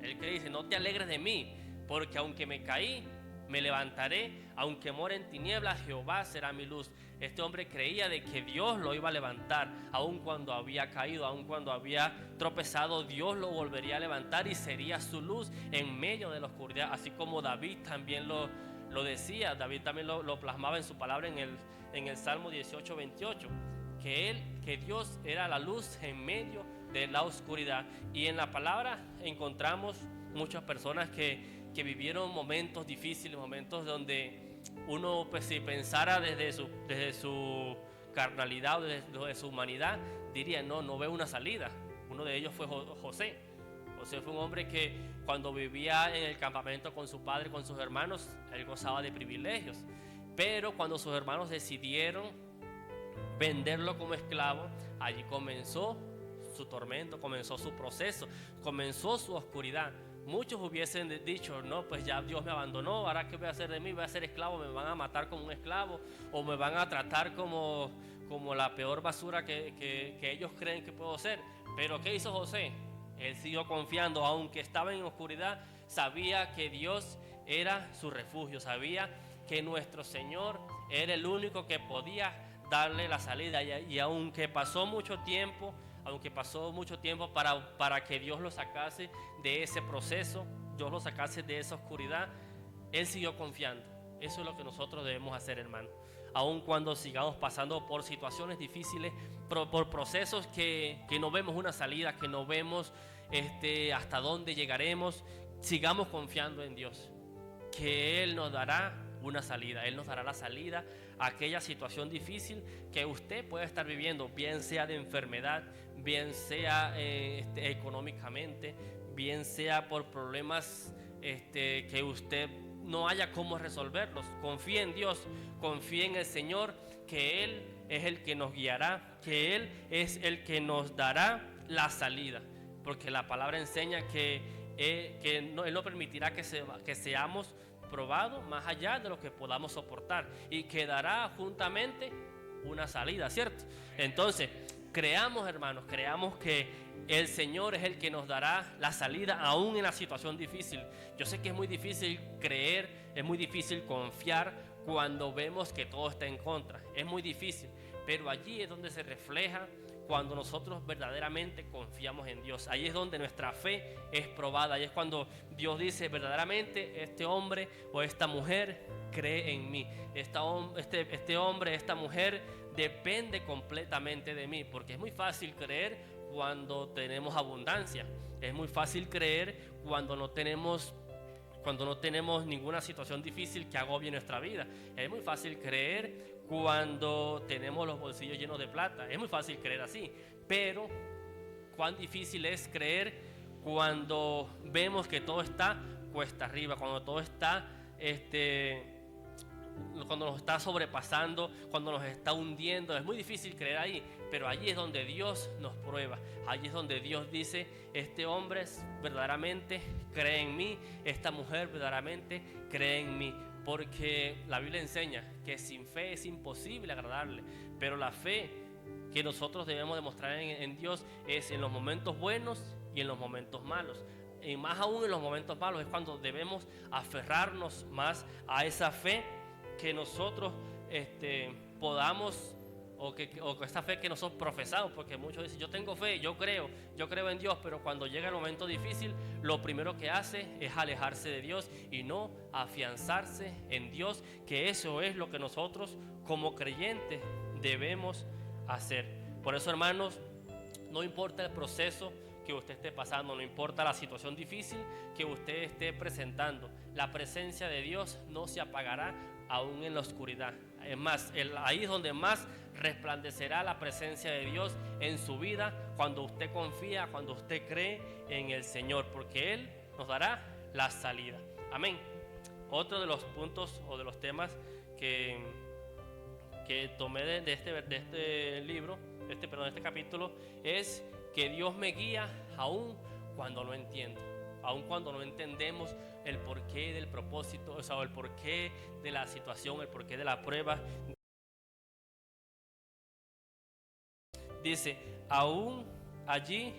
dice: no te alegres de mí, porque aunque me caí, me levantaré, aunque mora en tinieblas, Jehová será mi luz. Este hombre creía de que Dios lo iba a levantar, aun cuando había caído, aun cuando había tropezado, Dios lo volvería a levantar y sería su luz en medio de la oscuridad, así como David también lo decía. David también lo plasmaba en su palabra en el Salmo 18:28, que Dios era la luz en medio de la oscuridad. Y en la palabra encontramos muchas personas que vivieron momentos difíciles, momentos donde uno, pues, si pensara desde su carnalidad o desde su humanidad, diría: no veo una salida. Uno de ellos fue José. José fue un hombre que cuando vivía en el campamento con su padre, con sus hermanos, él gozaba de privilegios. Pero cuando sus hermanos decidieron venderlo como esclavo, allí comenzó su tormento, comenzó su proceso, comenzó su oscuridad. Muchos hubiesen dicho: no, pues ya Dios me abandonó, ahora qué voy a hacer de mí, voy a ser esclavo, me van a matar como un esclavo, o me van a tratar como la peor basura que ellos creen que puedo ser. Pero ¿qué hizo José? Él siguió confiando, aunque estaba en oscuridad, sabía que Dios era su refugio, sabía que nuestro Señor era el único que podía darle la salida. Y aunque pasó mucho tiempo para que Dios lo sacase de ese proceso, Dios lo sacase de esa oscuridad, él siguió confiando. Eso es lo que nosotros debemos hacer, hermano. Aun cuando sigamos pasando por situaciones difíciles, por procesos que no vemos una salida, que no vemos hasta dónde llegaremos, sigamos confiando en Dios, que Él nos dará una salida. Él nos dará la salida a aquella situación difícil que usted pueda estar viviendo, bien sea de enfermedad, bien sea económicamente, bien sea por problemas que usted no haya cómo resolverlos. Confíe en Dios, confíe en el Señor, que Él es el que nos guiará, que Él es el que nos dará la salida, porque la palabra enseña que Él no permitirá que seamos probados más allá de lo que podamos soportar, y que dará juntamente una salida, ¿cierto? Entonces, creamos, hermanos, creamos que el Señor es el que nos dará la salida aún en la situación difícil. Yo sé que es muy difícil creer, es muy difícil confiar cuando vemos que todo está en contra. Es muy difícil, pero allí es donde se refleja cuando nosotros verdaderamente confiamos en Dios. Ahí es donde nuestra fe es probada. Ahí es cuando Dios dice: verdaderamente este hombre o esta mujer cree en mí. Este hombre, esta mujer depende completamente de mí. Porque es muy fácil creer cuando tenemos abundancia. Es muy fácil creer cuando no tenemos ninguna situación difícil que agobie nuestra vida. Es muy fácil creer cuando tenemos los bolsillos llenos de plata. Es muy fácil creer así. Pero cuán difícil es creer cuando vemos que todo está cuesta arriba, cuando todo está cuando nos está sobrepasando, cuando nos está hundiendo. Es muy difícil creer ahí, pero allí es donde Dios nos prueba. Allí es donde Dios dice: este hombre verdaderamente cree en mí, esta mujer verdaderamente cree en mí. Porque la Biblia enseña que sin fe es imposible agradarle, pero la fe que nosotros debemos demostrar en Dios es en los momentos buenos y en los momentos malos. Y más aún en los momentos malos es cuando debemos aferrarnos más a esa fe que nosotros podamos, o esta fe que nosotros profesamos. Porque muchos dicen: yo tengo fe, yo creo en Dios, pero cuando llega el momento difícil, lo primero que hace es alejarse de Dios y no afianzarse en Dios, que eso es lo que nosotros como creyentes debemos hacer. Por eso, hermanos, no importa el proceso que usted esté pasando, no importa la situación difícil que usted esté presentando, la presencia de Dios no se apagará aún en la oscuridad. Es más, ahí es donde más resplandecerá la presencia de Dios en su vida, cuando usted confía, cuando usted cree en el Señor, porque Él nos dará la salida. Amén. Otro de los puntos o de los temas que tomé de este libro, de este capítulo, es que Dios me guía aún cuando no entiendo, aún cuando no entendemos el porqué del propósito, o sea, el porqué de la situación, el porqué de la prueba. Dice, aún allí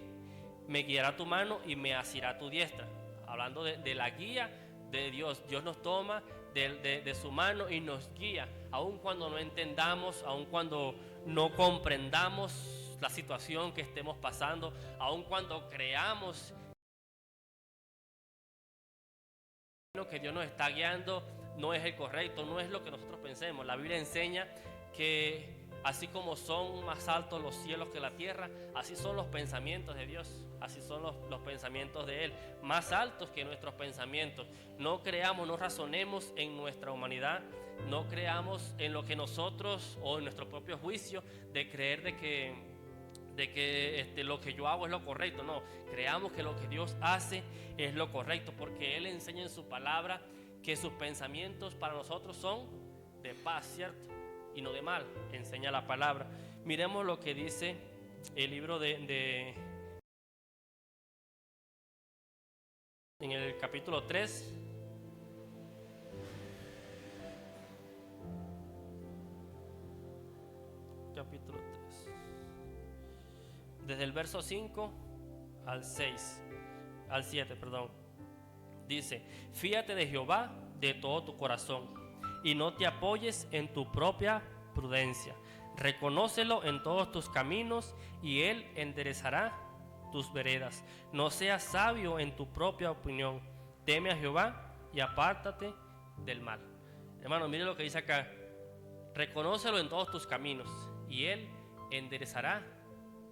me guiará tu mano y me asirá tu diestra. Hablando de la guía de Dios. Dios nos toma de su mano y nos guía, aun cuando no entendamos, aun cuando no comprendamos la situación que estemos pasando, aun cuando creamos que Dios nos está guiando no es el correcto, no es lo que nosotros pensemos. La Biblia enseña que así como son más altos los cielos que la tierra, así son los pensamientos de Dios, así son los pensamientos de Él, más altos que nuestros pensamientos. No creamos, no razonemos en nuestra humanidad, no creamos en lo que nosotros o en nuestro propio juicio de creer de que lo que yo hago es lo correcto. No, creamos que lo que Dios hace es lo correcto, porque Él enseña en su palabra que sus pensamientos para nosotros son de paz, ¿cierto? Y no de mal, enseña la palabra. Miremos lo que dice el libro en el capítulo 3. Capítulo 3. Desde el verso 5 al 7, perdón. Dice, fíate de Jehová de todo tu corazón y no te apoyes en tu propia prudencia. Reconócelo en todos tus caminos y Él enderezará tus veredas. No seas sabio en tu propia opinión. Teme a Jehová y apártate del mal. Hermano, mire lo que dice acá. Reconócelo en todos tus caminos y Él enderezará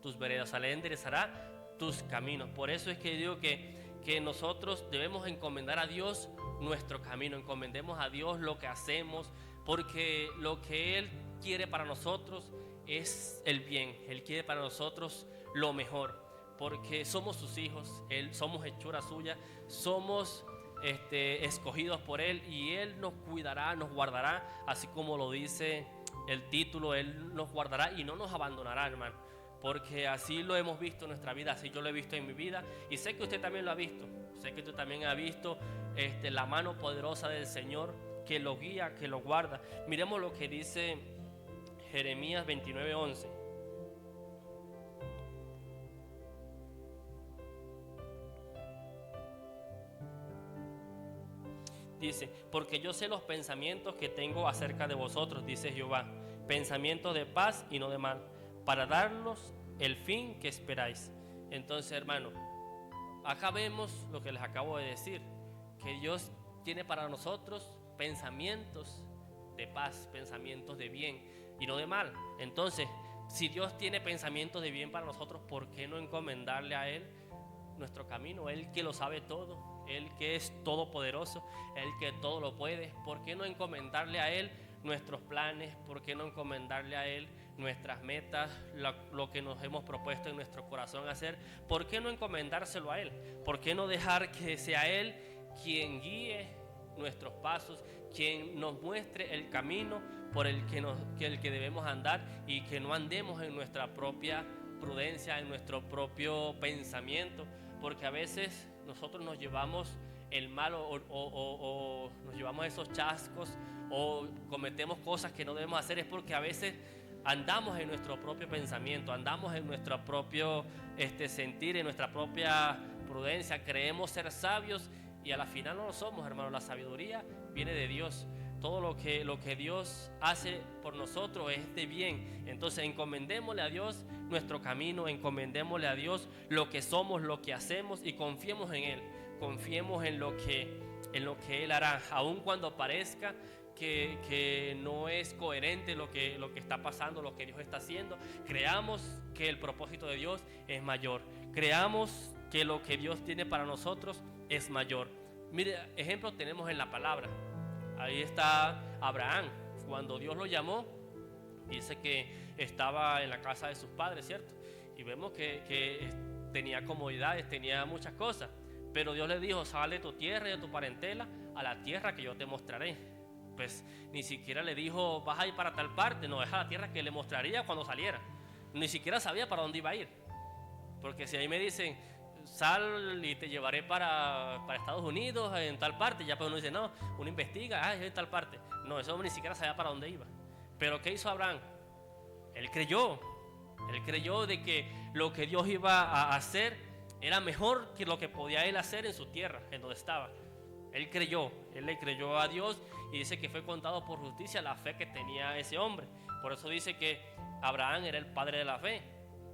tus veredas. O sea, Él enderezará tus caminos. Por eso es que digo que nosotros debemos encomendar a Dios nuestro camino, encomendemos a Dios lo que hacemos, porque lo que Él quiere para nosotros es el bien. Él quiere para nosotros lo mejor, porque somos sus hijos, somos hechura suya, somos escogidos por Él, y Él nos cuidará, nos guardará, así como lo dice el título. Él nos guardará y no nos abandonará, hermano. Porque así lo hemos visto en nuestra vida, así yo lo he visto en mi vida, y sé que usted también lo ha visto. Sé que usted también ha visto la mano poderosa del Señor que lo guía, que lo guarda. Miremos lo que dice Jeremías 29:11. Dice, porque yo sé los pensamientos que tengo acerca de vosotros, dice Jehová, pensamientos de paz y no de mal, para darnos el fin que esperáis. Entonces, hermano, acá vemos lo que les acabo de decir, que Dios tiene para nosotros pensamientos de paz, pensamientos de bien y no de mal. Entonces, si Dios tiene pensamientos de bien para nosotros, ¿por qué no encomendarle a Él nuestro camino? Él que lo sabe todo, Él que es todopoderoso, Él que todo lo puede. ¿Por qué no encomendarle a Él nuestros planes? ¿Por qué no encomendarle a Él nuestras metas, lo que nos hemos propuesto en nuestro corazón hacer? ¿Por qué no encomendárselo a Él? ¿Por qué no dejar que sea Él quien guíe nuestros pasos, quien nos muestre el camino por el que debemos andar, y que no andemos en nuestra propia prudencia, en nuestro propio pensamiento? Porque a veces nosotros nos llevamos el mal o nos llevamos esos chascos o cometemos cosas que no debemos hacer, es porque a veces andamos en nuestro propio pensamiento, andamos en nuestro propio sentir, en nuestra propia prudencia, creemos ser sabios y a la final no lo somos, hermano. La sabiduría viene de Dios. Todo lo que Dios hace por nosotros es de bien. Entonces encomendémosle a Dios nuestro camino, encomendémosle a Dios lo que somos, lo que hacemos, y confiemos en Él, confiemos en lo que Él hará, aun cuando parezca que no es coherente lo que está pasando, lo que Dios está haciendo. Creamos que el propósito de Dios es mayor, creamos que lo que Dios tiene para nosotros es mayor. Mire, ejemplo tenemos en la palabra. Ahí está Abraham, cuando Dios lo llamó, dice que estaba en la casa de sus padres, ¿cierto? Y vemos que tenía comodidades, tenía muchas cosas, pero Dios le dijo, sal de tu tierra y de tu parentela a la tierra que yo te mostraré. pues ni siquiera le dijo, vas a ir para tal parte. No, es a la tierra que le mostraría cuando saliera. Ni siquiera sabía para dónde iba a ir. Porque si ahí me dicen, sal y te llevaré para Estados Unidos, en tal parte, ya pues uno dice, no, uno investiga, es en tal parte. No, ese hombre ni siquiera sabía para dónde iba. Pero ¿qué hizo Abraham? Él creyó de que lo que Dios iba a hacer era mejor que lo que podía él hacer en su tierra, en donde estaba. Él le creyó a Dios, y dice que fue contado por justicia la fe que tenía ese hombre. Por eso dice que Abraham era el padre de la fe,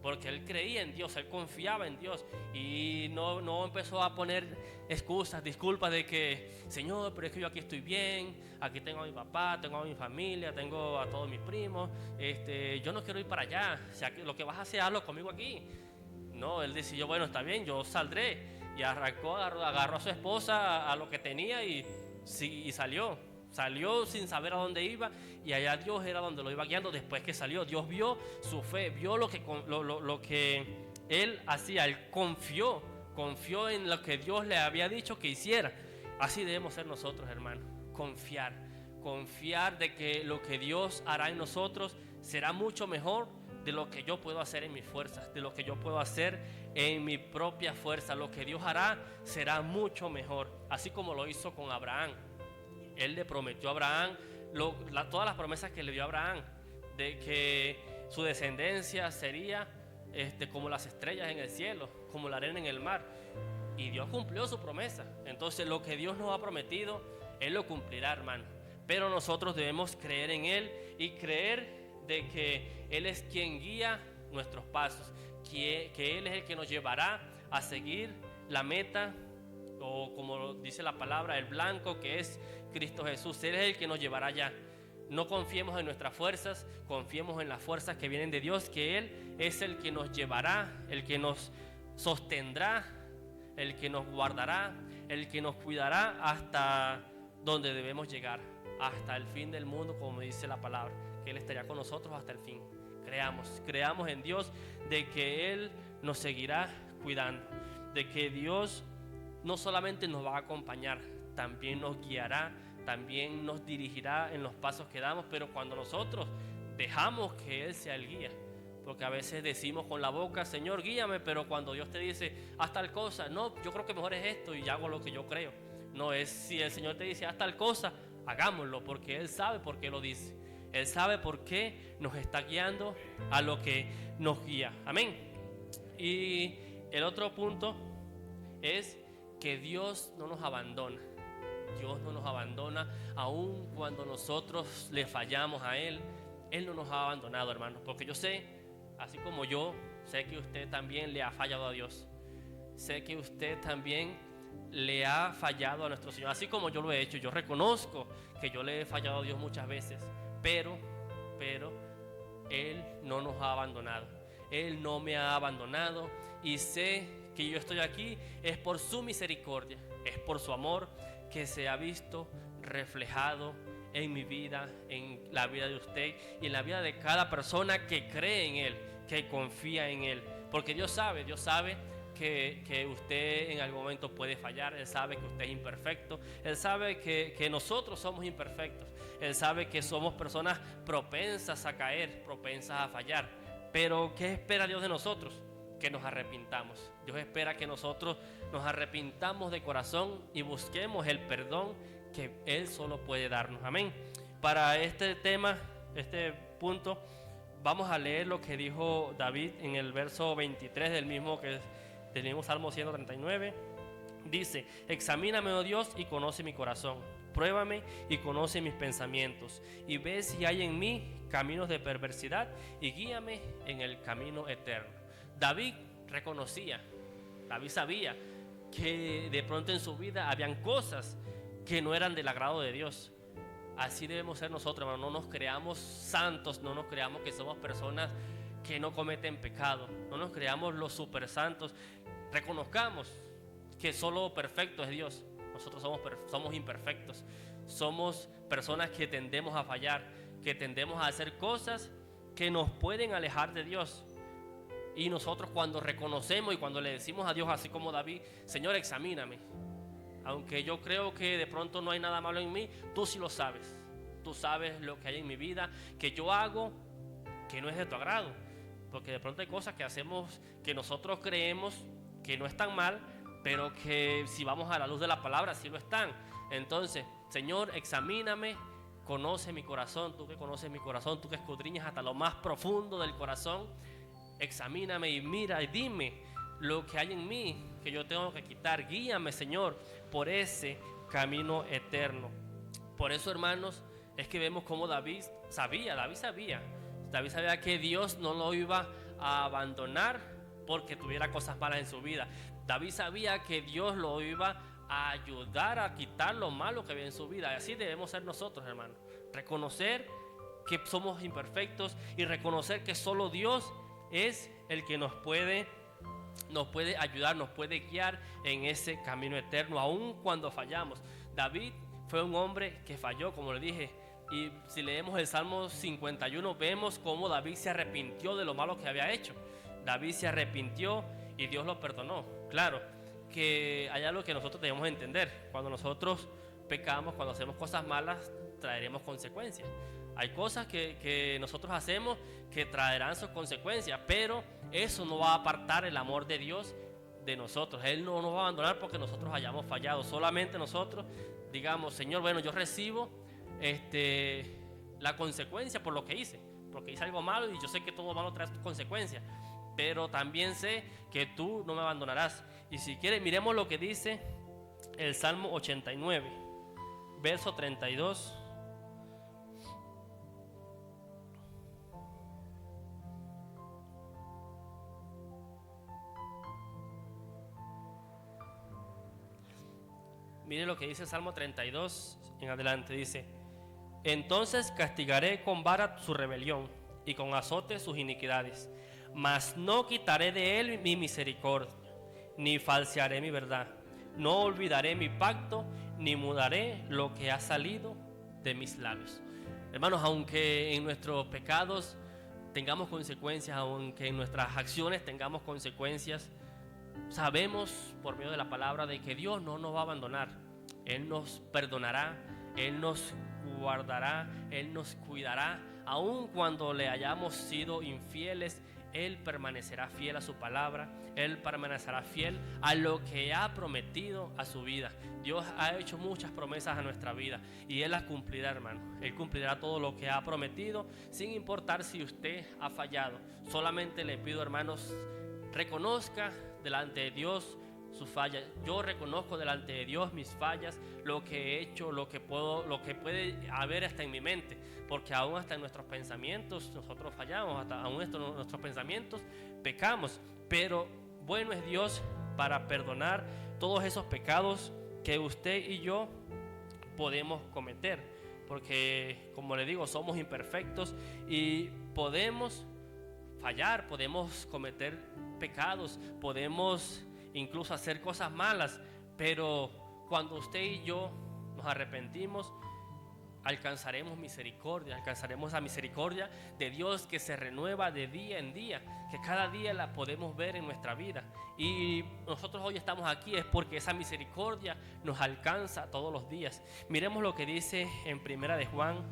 porque él creía en Dios, él confiaba en Dios, y no empezó a poner excusas, disculpas de que, Señor, pero es que yo aquí estoy bien, aquí tengo a mi papá, tengo a mi familia, tengo a todos mis primos, yo no quiero ir para allá, o sea, lo que vas a hacer, hazlo conmigo aquí. No, él decidió, bueno, está bien, yo saldré, y agarró a su esposa, a lo que tenía, y salió sin saber a dónde iba, y allá Dios era donde lo iba guiando. Después que salió, Dios vio su fe, vio lo que él hacía. Él confió en lo que Dios le había dicho que hiciera. Así debemos ser nosotros, hermanos, confiar de que lo que Dios hará en nosotros será mucho mejor de lo que yo puedo hacer en mis fuerzas, de lo que yo puedo hacer en mi propia fuerza. Lo que Dios hará será mucho mejor, así como lo hizo con Abraham. Él le prometió a Abraham todas las promesas que le dio a Abraham, de que su descendencia sería como las estrellas en el cielo, como la arena en el mar. Y Dios cumplió su promesa. Entonces lo que Dios nos ha prometido, Él lo cumplirá, hermano. Pero nosotros debemos creer en Él y creer de que Él es quien guía nuestros pasos, que Él es el que nos llevará a seguir la meta, o como dice la palabra, el blanco, que es Cristo Jesús. Él es el que nos llevará allá. No confiemos en nuestras fuerzas, confiemos en las fuerzas que vienen de Dios, que Él es el que nos llevará, el que nos sostendrá, el que nos guardará, el que nos cuidará hasta donde debemos llegar, hasta el fin del mundo, como dice la palabra, que Él estaría con nosotros hasta el fin. Creamos en Dios, de que Él nos seguirá cuidando, de que Dios no solamente nos va a acompañar, también nos guiará, también nos dirigirá en los pasos que damos, pero cuando nosotros dejamos que Él sea el guía. Porque a veces decimos con la boca, Señor, guíame, pero cuando Dios te dice, haz tal cosa, no, yo creo que mejor es esto y hago lo que yo creo. No es, si el Señor te dice, haz tal cosa, hagámoslo, porque Él sabe por qué lo dice. Él sabe por qué nos está guiando a lo que nos guía. Amén. Y el otro punto es que Dios no nos abandona. Dios no nos abandona, aun cuando nosotros le fallamos a Él. Él no nos ha abandonado, hermanos, porque yo sé, así como yo, sé que usted también le ha fallado a Dios. Sé que usted también le ha fallado a nuestro Señor, así como yo lo he hecho. Yo reconozco que yo le he fallado a Dios muchas veces, pero Él no nos ha abandonado. Él no me ha abandonado, y sé que yo estoy aquí es por su misericordia, es por su amor que se ha visto reflejado en mi vida, en la vida de usted y en la vida de cada persona que cree en Él, que confía en Él. Porque Dios sabe que usted en algún momento puede fallar. Él sabe que usted es imperfecto. Él sabe que nosotros somos imperfectos. Él sabe que somos personas propensas a caer, propensas a fallar. Pero ¿qué espera Dios de nosotros? Que nos arrepintamos. Dios espera que nosotros nos arrepintamos de corazón y busquemos el perdón que Él solo puede darnos. Amén. Para este tema, este punto, vamos a leer lo que dijo David en el verso 23 del mismo Salmo 139. Dice: examíname, oh Dios, y conoce mi corazón. Pruébame y conoce mis pensamientos, y ve si hay en mí caminos de perversidad, y guíame en el camino eterno. David sabía que de pronto en su vida habían cosas que no eran del agrado de Dios. Así debemos ser nosotros, hermano. No nos creamos santos, no nos creamos que somos personas que no cometen pecado, no nos creamos los super santos. Reconozcamos que solo perfecto es Dios. Nosotros somos imperfectos, somos personas que tendemos a fallar, que tendemos a hacer cosas que nos pueden alejar de Dios. Y nosotros, cuando reconocemos y cuando le decimos a Dios, así como David: Señor, examíname, aunque yo creo que de pronto no hay nada malo en mí, tú sí lo sabes. Tú sabes lo que hay en mi vida, que yo hago, que no es de tu agrado. Porque de pronto hay cosas que hacemos que nosotros creemos que no están mal, pero que si vamos a la luz de la palabra, sí lo están. Entonces, Señor, examíname, conoce mi corazón, tú que conoces mi corazón, tú que escudriñas hasta lo más profundo del corazón, examíname y mira y dime lo que hay en mí que yo tengo que quitar. Guíame, Señor, por ese camino eterno. Por eso, hermanos, es que vemos cómo David sabía que Dios no lo iba a abandonar porque tuviera cosas malas en su vida. David sabía que Dios lo iba a ayudar a quitar lo malo que había en su vida. Y así debemos ser nosotros, hermanos. Reconocer que somos imperfectos y reconocer que solo Dios es el que nos puede ayudar, nos puede guiar en ese camino eterno, aun cuando fallamos. David fue un hombre que falló, como le dije. Y si leemos el Salmo 51, vemos cómo David se arrepintió de lo malo que había hecho. David se arrepintió y Dios lo perdonó. Claro que hay algo que nosotros debemos entender. Cuando nosotros pecamos, cuando hacemos cosas malas, traeremos consecuencias. Hay cosas que nosotros hacemos que traerán sus consecuencias, pero eso no va a apartar el amor de Dios de nosotros. Él no nos va a abandonar porque nosotros hayamos fallado. Solamente nosotros digamos, Señor, bueno, yo recibo la consecuencia por lo que hice, porque hice algo malo y yo sé que todo malo trae sus consecuencias, pero también sé que tú no me abandonarás. Y si quieres, miremos lo que dice el Salmo 89, verso 32. Mire lo que dice el Salmo 32 en adelante, dice: entonces castigaré con vara su rebelión y con azote sus iniquidades, mas no quitaré de él mi misericordia, ni falsearé mi verdad. No olvidaré mi pacto, ni mudaré lo que ha salido de mis labios. Hermanos, aunque en nuestros pecados tengamos consecuencias, aunque en nuestras acciones tengamos consecuencias, sabemos por medio de la palabra de que Dios no nos va a abandonar. Él nos perdonará, Él nos guardará, Él nos cuidará. Aun cuando le hayamos sido infieles, Él permanecerá fiel a su palabra. Él permanecerá fiel a lo que ha prometido a su vida. Dios ha hecho muchas promesas a nuestra vida y Él las cumplirá, hermano. Él cumplirá todo lo que ha prometido, sin importar si usted ha fallado. Solamente le pido, hermanos, reconozca delante de Dios sus fallas. Yo reconozco delante de Dios mis fallas, lo que he hecho, lo que puede haber hasta en mi mente, porque aún hasta en nuestros pensamientos nosotros fallamos, hasta aún en nuestros pensamientos pecamos, pero bueno es Dios para perdonar todos esos pecados que usted y yo podemos cometer, porque como le digo, somos imperfectos y podemos fallar, podemos cometer pecados, podemos incluso hacer cosas malas, pero cuando usted y yo nos arrepentimos, alcanzaremos misericordia, alcanzaremos la misericordia de Dios que se renueva de día en día, que cada día la podemos ver en nuestra vida. Y nosotros hoy estamos aquí es porque esa misericordia nos alcanza todos los días. Miremos lo que dice en Primera de Juan,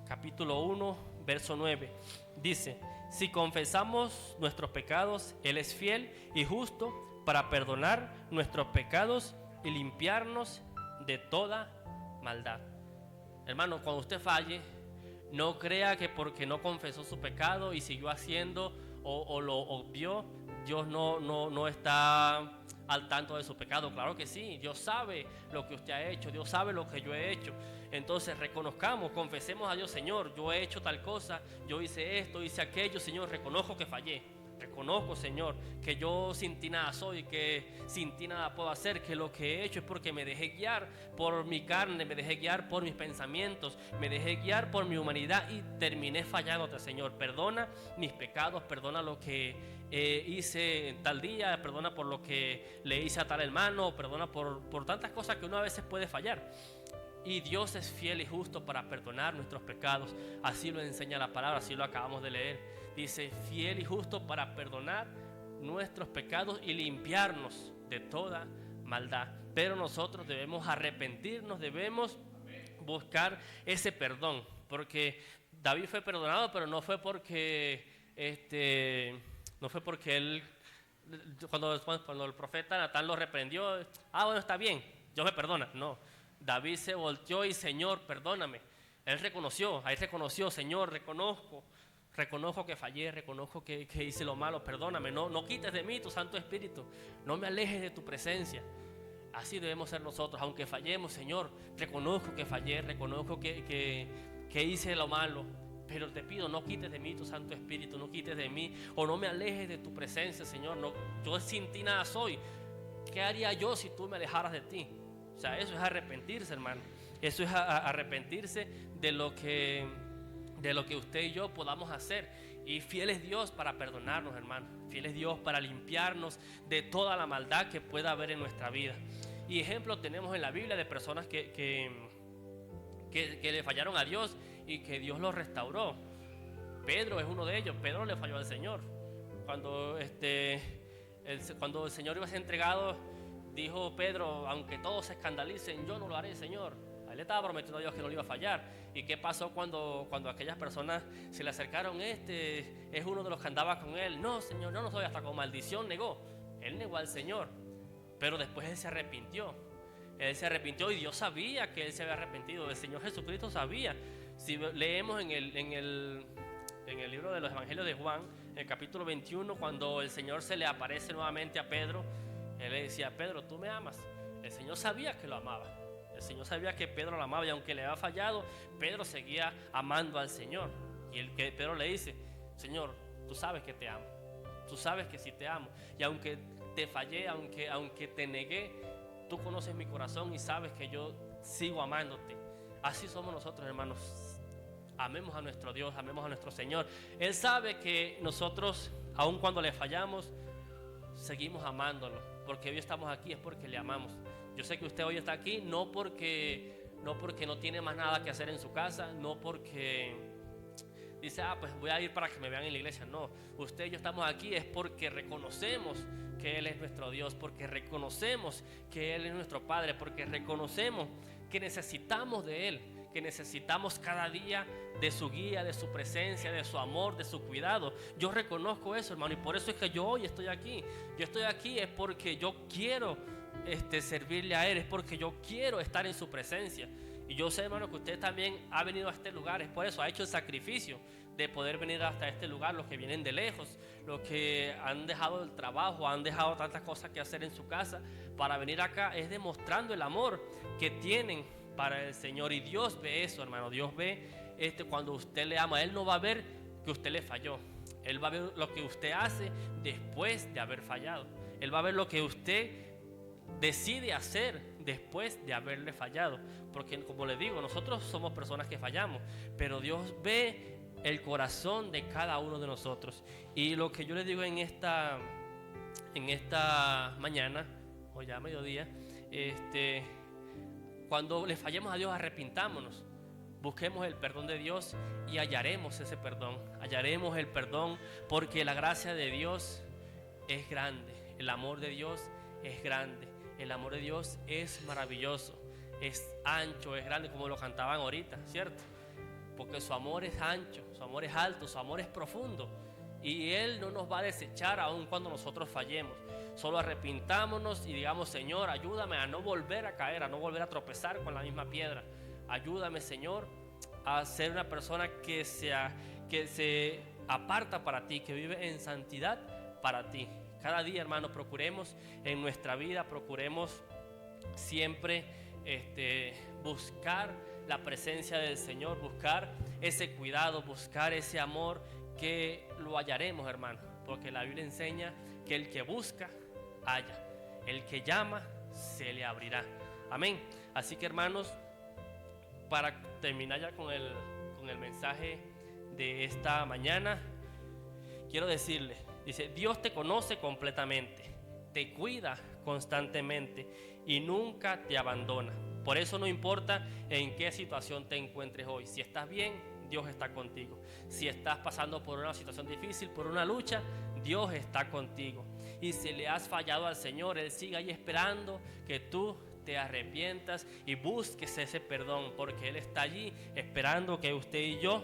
capítulo 1, verso 9. Dice: si confesamos nuestros pecados, Él es fiel y justo para perdonar nuestros pecados y limpiarnos de toda maldad. Hermano, cuando usted falle, no crea que porque no confesó su pecado y siguió haciendo o lo obvió, Dios no está al tanto de su pecado. Claro que sí, Dios sabe lo que usted ha hecho, Dios sabe lo que yo he hecho. Entonces reconozcamos, confesemos a Dios: Señor, yo he hecho tal cosa, yo hice esto, hice aquello. Señor, reconozco que fallé. Reconozco, Señor, que yo sin ti nada soy, que sin ti nada puedo hacer, que lo que he hecho es porque me dejé guiar por mi carne, me dejé guiar por mis pensamientos, me dejé guiar por mi humanidad y terminé fallándote, Señor. Perdona mis pecados, perdona lo que hice en tal día, perdona por lo que le hice a tal hermano, perdona por tantas cosas que uno a veces puede fallar. Y Dios es fiel y justo para perdonar nuestros pecados. Así lo enseña la palabra, así lo acabamos de leer. Dice: fiel y justo para perdonar nuestros pecados y limpiarnos de toda maldad. Pero nosotros debemos arrepentirnos, debemos buscar ese perdón, porque David fue perdonado, pero no fue porque él, cuando el profeta Natán lo reprendió, bueno, está bien, Dios me perdona. No, David se volteó y, Señor, perdóname. Él reconoció, Señor, reconozco que fallé, reconozco que hice lo malo, perdóname, no quites de mí tu Santo Espíritu, no me alejes de tu presencia. Así debemos ser nosotros, aunque fallemos, Señor, reconozco que fallé, reconozco que hice lo malo, pero te pido, no quites de mí tu Santo Espíritu, no quites de mí, o no me alejes de tu presencia, Señor. No, yo sin ti nada soy. ¿Qué haría yo si tú me alejaras de ti? O sea, eso es arrepentirse, hermano. Eso es arrepentirse de lo que usted y yo podamos hacer. Y fiel es Dios para perdonarnos, hermano. Fiel es Dios para limpiarnos de toda la maldad que pueda haber en nuestra vida. Y ejemplos tenemos en la Biblia de personas que le fallaron a Dios y que Dios los restauró. Pedro es uno de ellos. Pedro le falló al Señor. Cuando el Señor iba a ser entregado, dijo Pedro: aunque todos se escandalicen, yo no lo haré, Señor. Él le estaba prometiendo a Dios que no le iba a fallar. ¿Y qué pasó cuando aquellas personas se le acercaron? Es uno de los que andaba con él. No, Señor, yo no soy. Hasta con maldición negó. Él negó al Señor. Pero después él se arrepintió. Él se arrepintió y Dios sabía que él se había arrepentido. El Señor Jesucristo sabía. Si leemos en el libro de los Evangelios de Juan, en el capítulo 21, cuando el Señor se le aparece nuevamente a Pedro, él le decía: Pedro, ¿tú me amas? El Señor sabía que lo amaba. El Señor sabía que Pedro lo amaba, y aunque le había fallado, Pedro seguía amando al Señor. Y Pedro le dice: Señor, tú sabes que te amo. Tú sabes que sí te amo. Y aunque te fallé, aunque te negué, tú conoces mi corazón y sabes que yo sigo amándote. Así somos nosotros, hermanos. Amemos a nuestro Dios, amemos a nuestro Señor. Él sabe que nosotros, aun cuando le fallamos, seguimos amándolo. Porque hoy estamos aquí es porque le amamos. Yo sé que usted hoy está aquí no porque no tiene más nada que hacer en su casa, no porque dice: pues voy a ir para que me vean en la iglesia. No, usted y yo estamos aquí es porque reconocemos que Él es nuestro Dios, porque reconocemos que Él es nuestro Padre, porque reconocemos que necesitamos de Él, que necesitamos cada día de su guía, de su presencia, de su amor, de su cuidado. Yo reconozco eso, hermano, y por eso es que yo hoy estoy aquí. Yo estoy aquí es porque yo quiero servirle a Él, es porque yo quiero estar en su presencia. Y yo sé, hermano, que usted también ha venido a este lugar, es por eso, ha hecho el sacrificio de poder venir hasta este lugar, los que vienen de lejos, los que han dejado el trabajo, han dejado tantas cosas que hacer en su casa para venir acá, es demostrando el amor que tienen para el Señor. Y Dios ve eso, hermano. Dios ve cuando usted le ama. Él no va a ver que usted le falló. Él va a ver lo que usted hace después de haber fallado. Él va a ver lo que usted decide hacer después de haberle fallado. Porque, como le digo, nosotros somos personas que fallamos, pero Dios ve el corazón de cada uno de nosotros. Y lo que yo les digo en esta mañana, o ya mediodía, cuando le fallemos a Dios, arrepintámonos, busquemos el perdón de Dios y hallaremos ese perdón, hallaremos el perdón, porque la gracia de Dios es grande, el amor de Dios es grande, el amor de Dios es maravilloso, es ancho, es grande, como lo cantaban ahorita, ¿cierto? Porque su amor es ancho, su amor es alto, su amor es profundo, y Él no nos va a desechar aun cuando nosotros fallemos. Solo arrepintámonos y digamos: Señor, ayúdame a no volver a caer, a no volver a tropezar con la misma piedra. Ayúdame, Señor, a ser una persona que se aparta para ti, que vive en santidad para ti. Cada día, hermano, procuremos en nuestra vida, procuremos siempre buscar la presencia del Señor, buscar ese cuidado, buscar ese amor, que lo hallaremos, hermano, porque la Biblia enseña que el que busca, halla, el que llama, se le abrirá. Amén. Así que, hermanos, para terminar ya con el mensaje de esta mañana, quiero decirle, dice: Dios te conoce completamente, te cuida constantemente y nunca te abandona. Por eso no importa en qué situación te encuentres hoy. Si estás bien, Dios está contigo. Si estás pasando por una situación difícil, por una lucha, Dios está contigo. y si le has fallado al Señor, Él sigue ahí esperando que tú te arrepientas y busques ese perdón, porque Él está allí esperando que usted y yo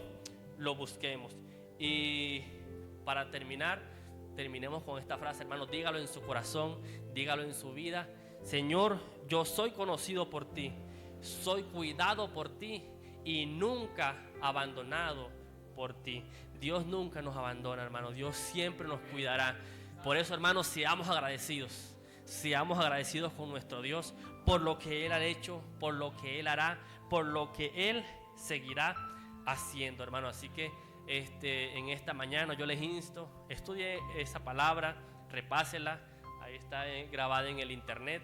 lo busquemos. Y para terminemos con esta frase, hermanos. Dígalo en su corazón, dígalo en su vida: Señor, yo soy conocido por ti, soy cuidado por ti y nunca abandonado por ti. Dios nunca nos abandona, hermano. Dios siempre nos cuidará. Por eso, hermanos, seamos agradecidos con nuestro Dios por lo que Él ha hecho, por lo que Él hará, por lo que Él seguirá haciendo, hermano. Así que en esta mañana yo les insto: estudie esa palabra, repásela. Ahí está grabada en el internet.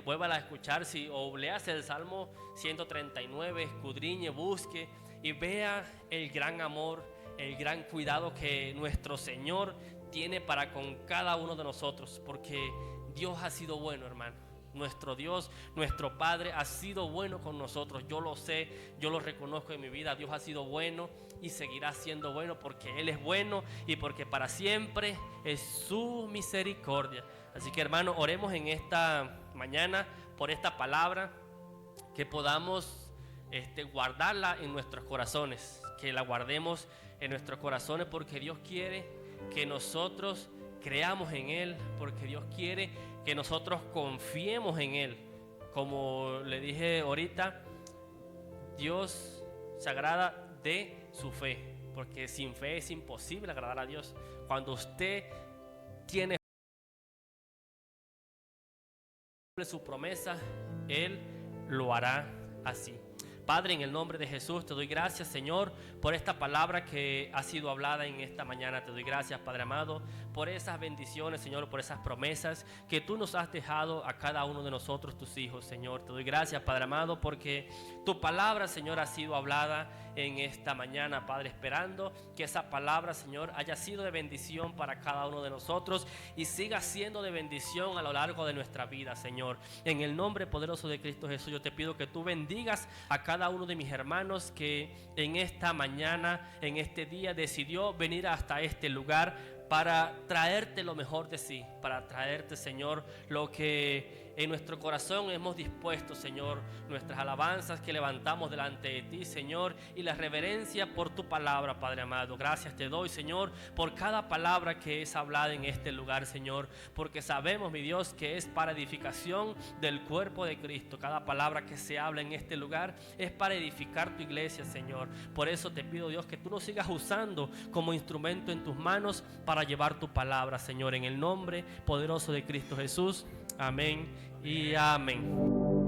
Vuélvala a escuchar, o léase el Salmo 139, escudriñe, busque y vea el gran amor, el gran cuidado que nuestro Señor tiene para con cada uno de nosotros, porque Dios ha sido bueno, hermano. Nuestro Dios, nuestro Padre ha sido bueno con nosotros. Yo lo sé, yo lo reconozco en mi vida. Dios ha sido bueno y seguirá siendo bueno, porque Él es bueno y porque para siempre es su misericordia. Así que, hermano, oremos en esta mañana por esta palabra, que podamos guardarla en nuestros corazones, que la guardemos en nuestros corazones, porque Dios quiere que nosotros creamos en Él, porque Dios quiere que nosotros confiemos en Él. Como le dije ahorita, Dios se agrada de su fe, porque sin fe es imposible agradar a Dios. Cuando usted tiene su promesa, Él lo hará así. Padre, en el nombre de Jesús, te doy gracias, Señor, por esta palabra que ha sido hablada en esta mañana. Te doy gracias, Padre amado, por esas bendiciones, Señor, por esas promesas que tú nos has dejado a cada uno de nosotros, tus hijos, Señor. Te doy gracias, Padre amado, porque tu palabra, Señor, ha sido hablada en esta mañana, Padre, esperando que esa palabra, Señor, haya sido de bendición para cada uno de nosotros y siga siendo de bendición a lo largo de nuestra vida, Señor. En el nombre poderoso de Cristo Jesús, yo te pido que tú bendigas a cada uno de mis hermanos que en esta mañana, en este día, decidió venir hasta este lugar para traerte lo mejor de sí, para traerte, Señor, lo que en nuestro corazón hemos dispuesto, Señor, nuestras alabanzas que levantamos delante de ti, Señor, y la reverencia por tu palabra, Padre amado. Gracias te doy, Señor, por cada palabra que es hablada en este lugar, Señor, porque sabemos, mi Dios, que es para edificación del cuerpo de Cristo. Cada palabra que se habla en este lugar es para edificar tu iglesia, Señor. Por eso te pido, Dios, que tú nos sigas usando como instrumento en tus manos para llevar tu palabra, Señor, en el nombre poderoso de Cristo Jesús. Amén y amén.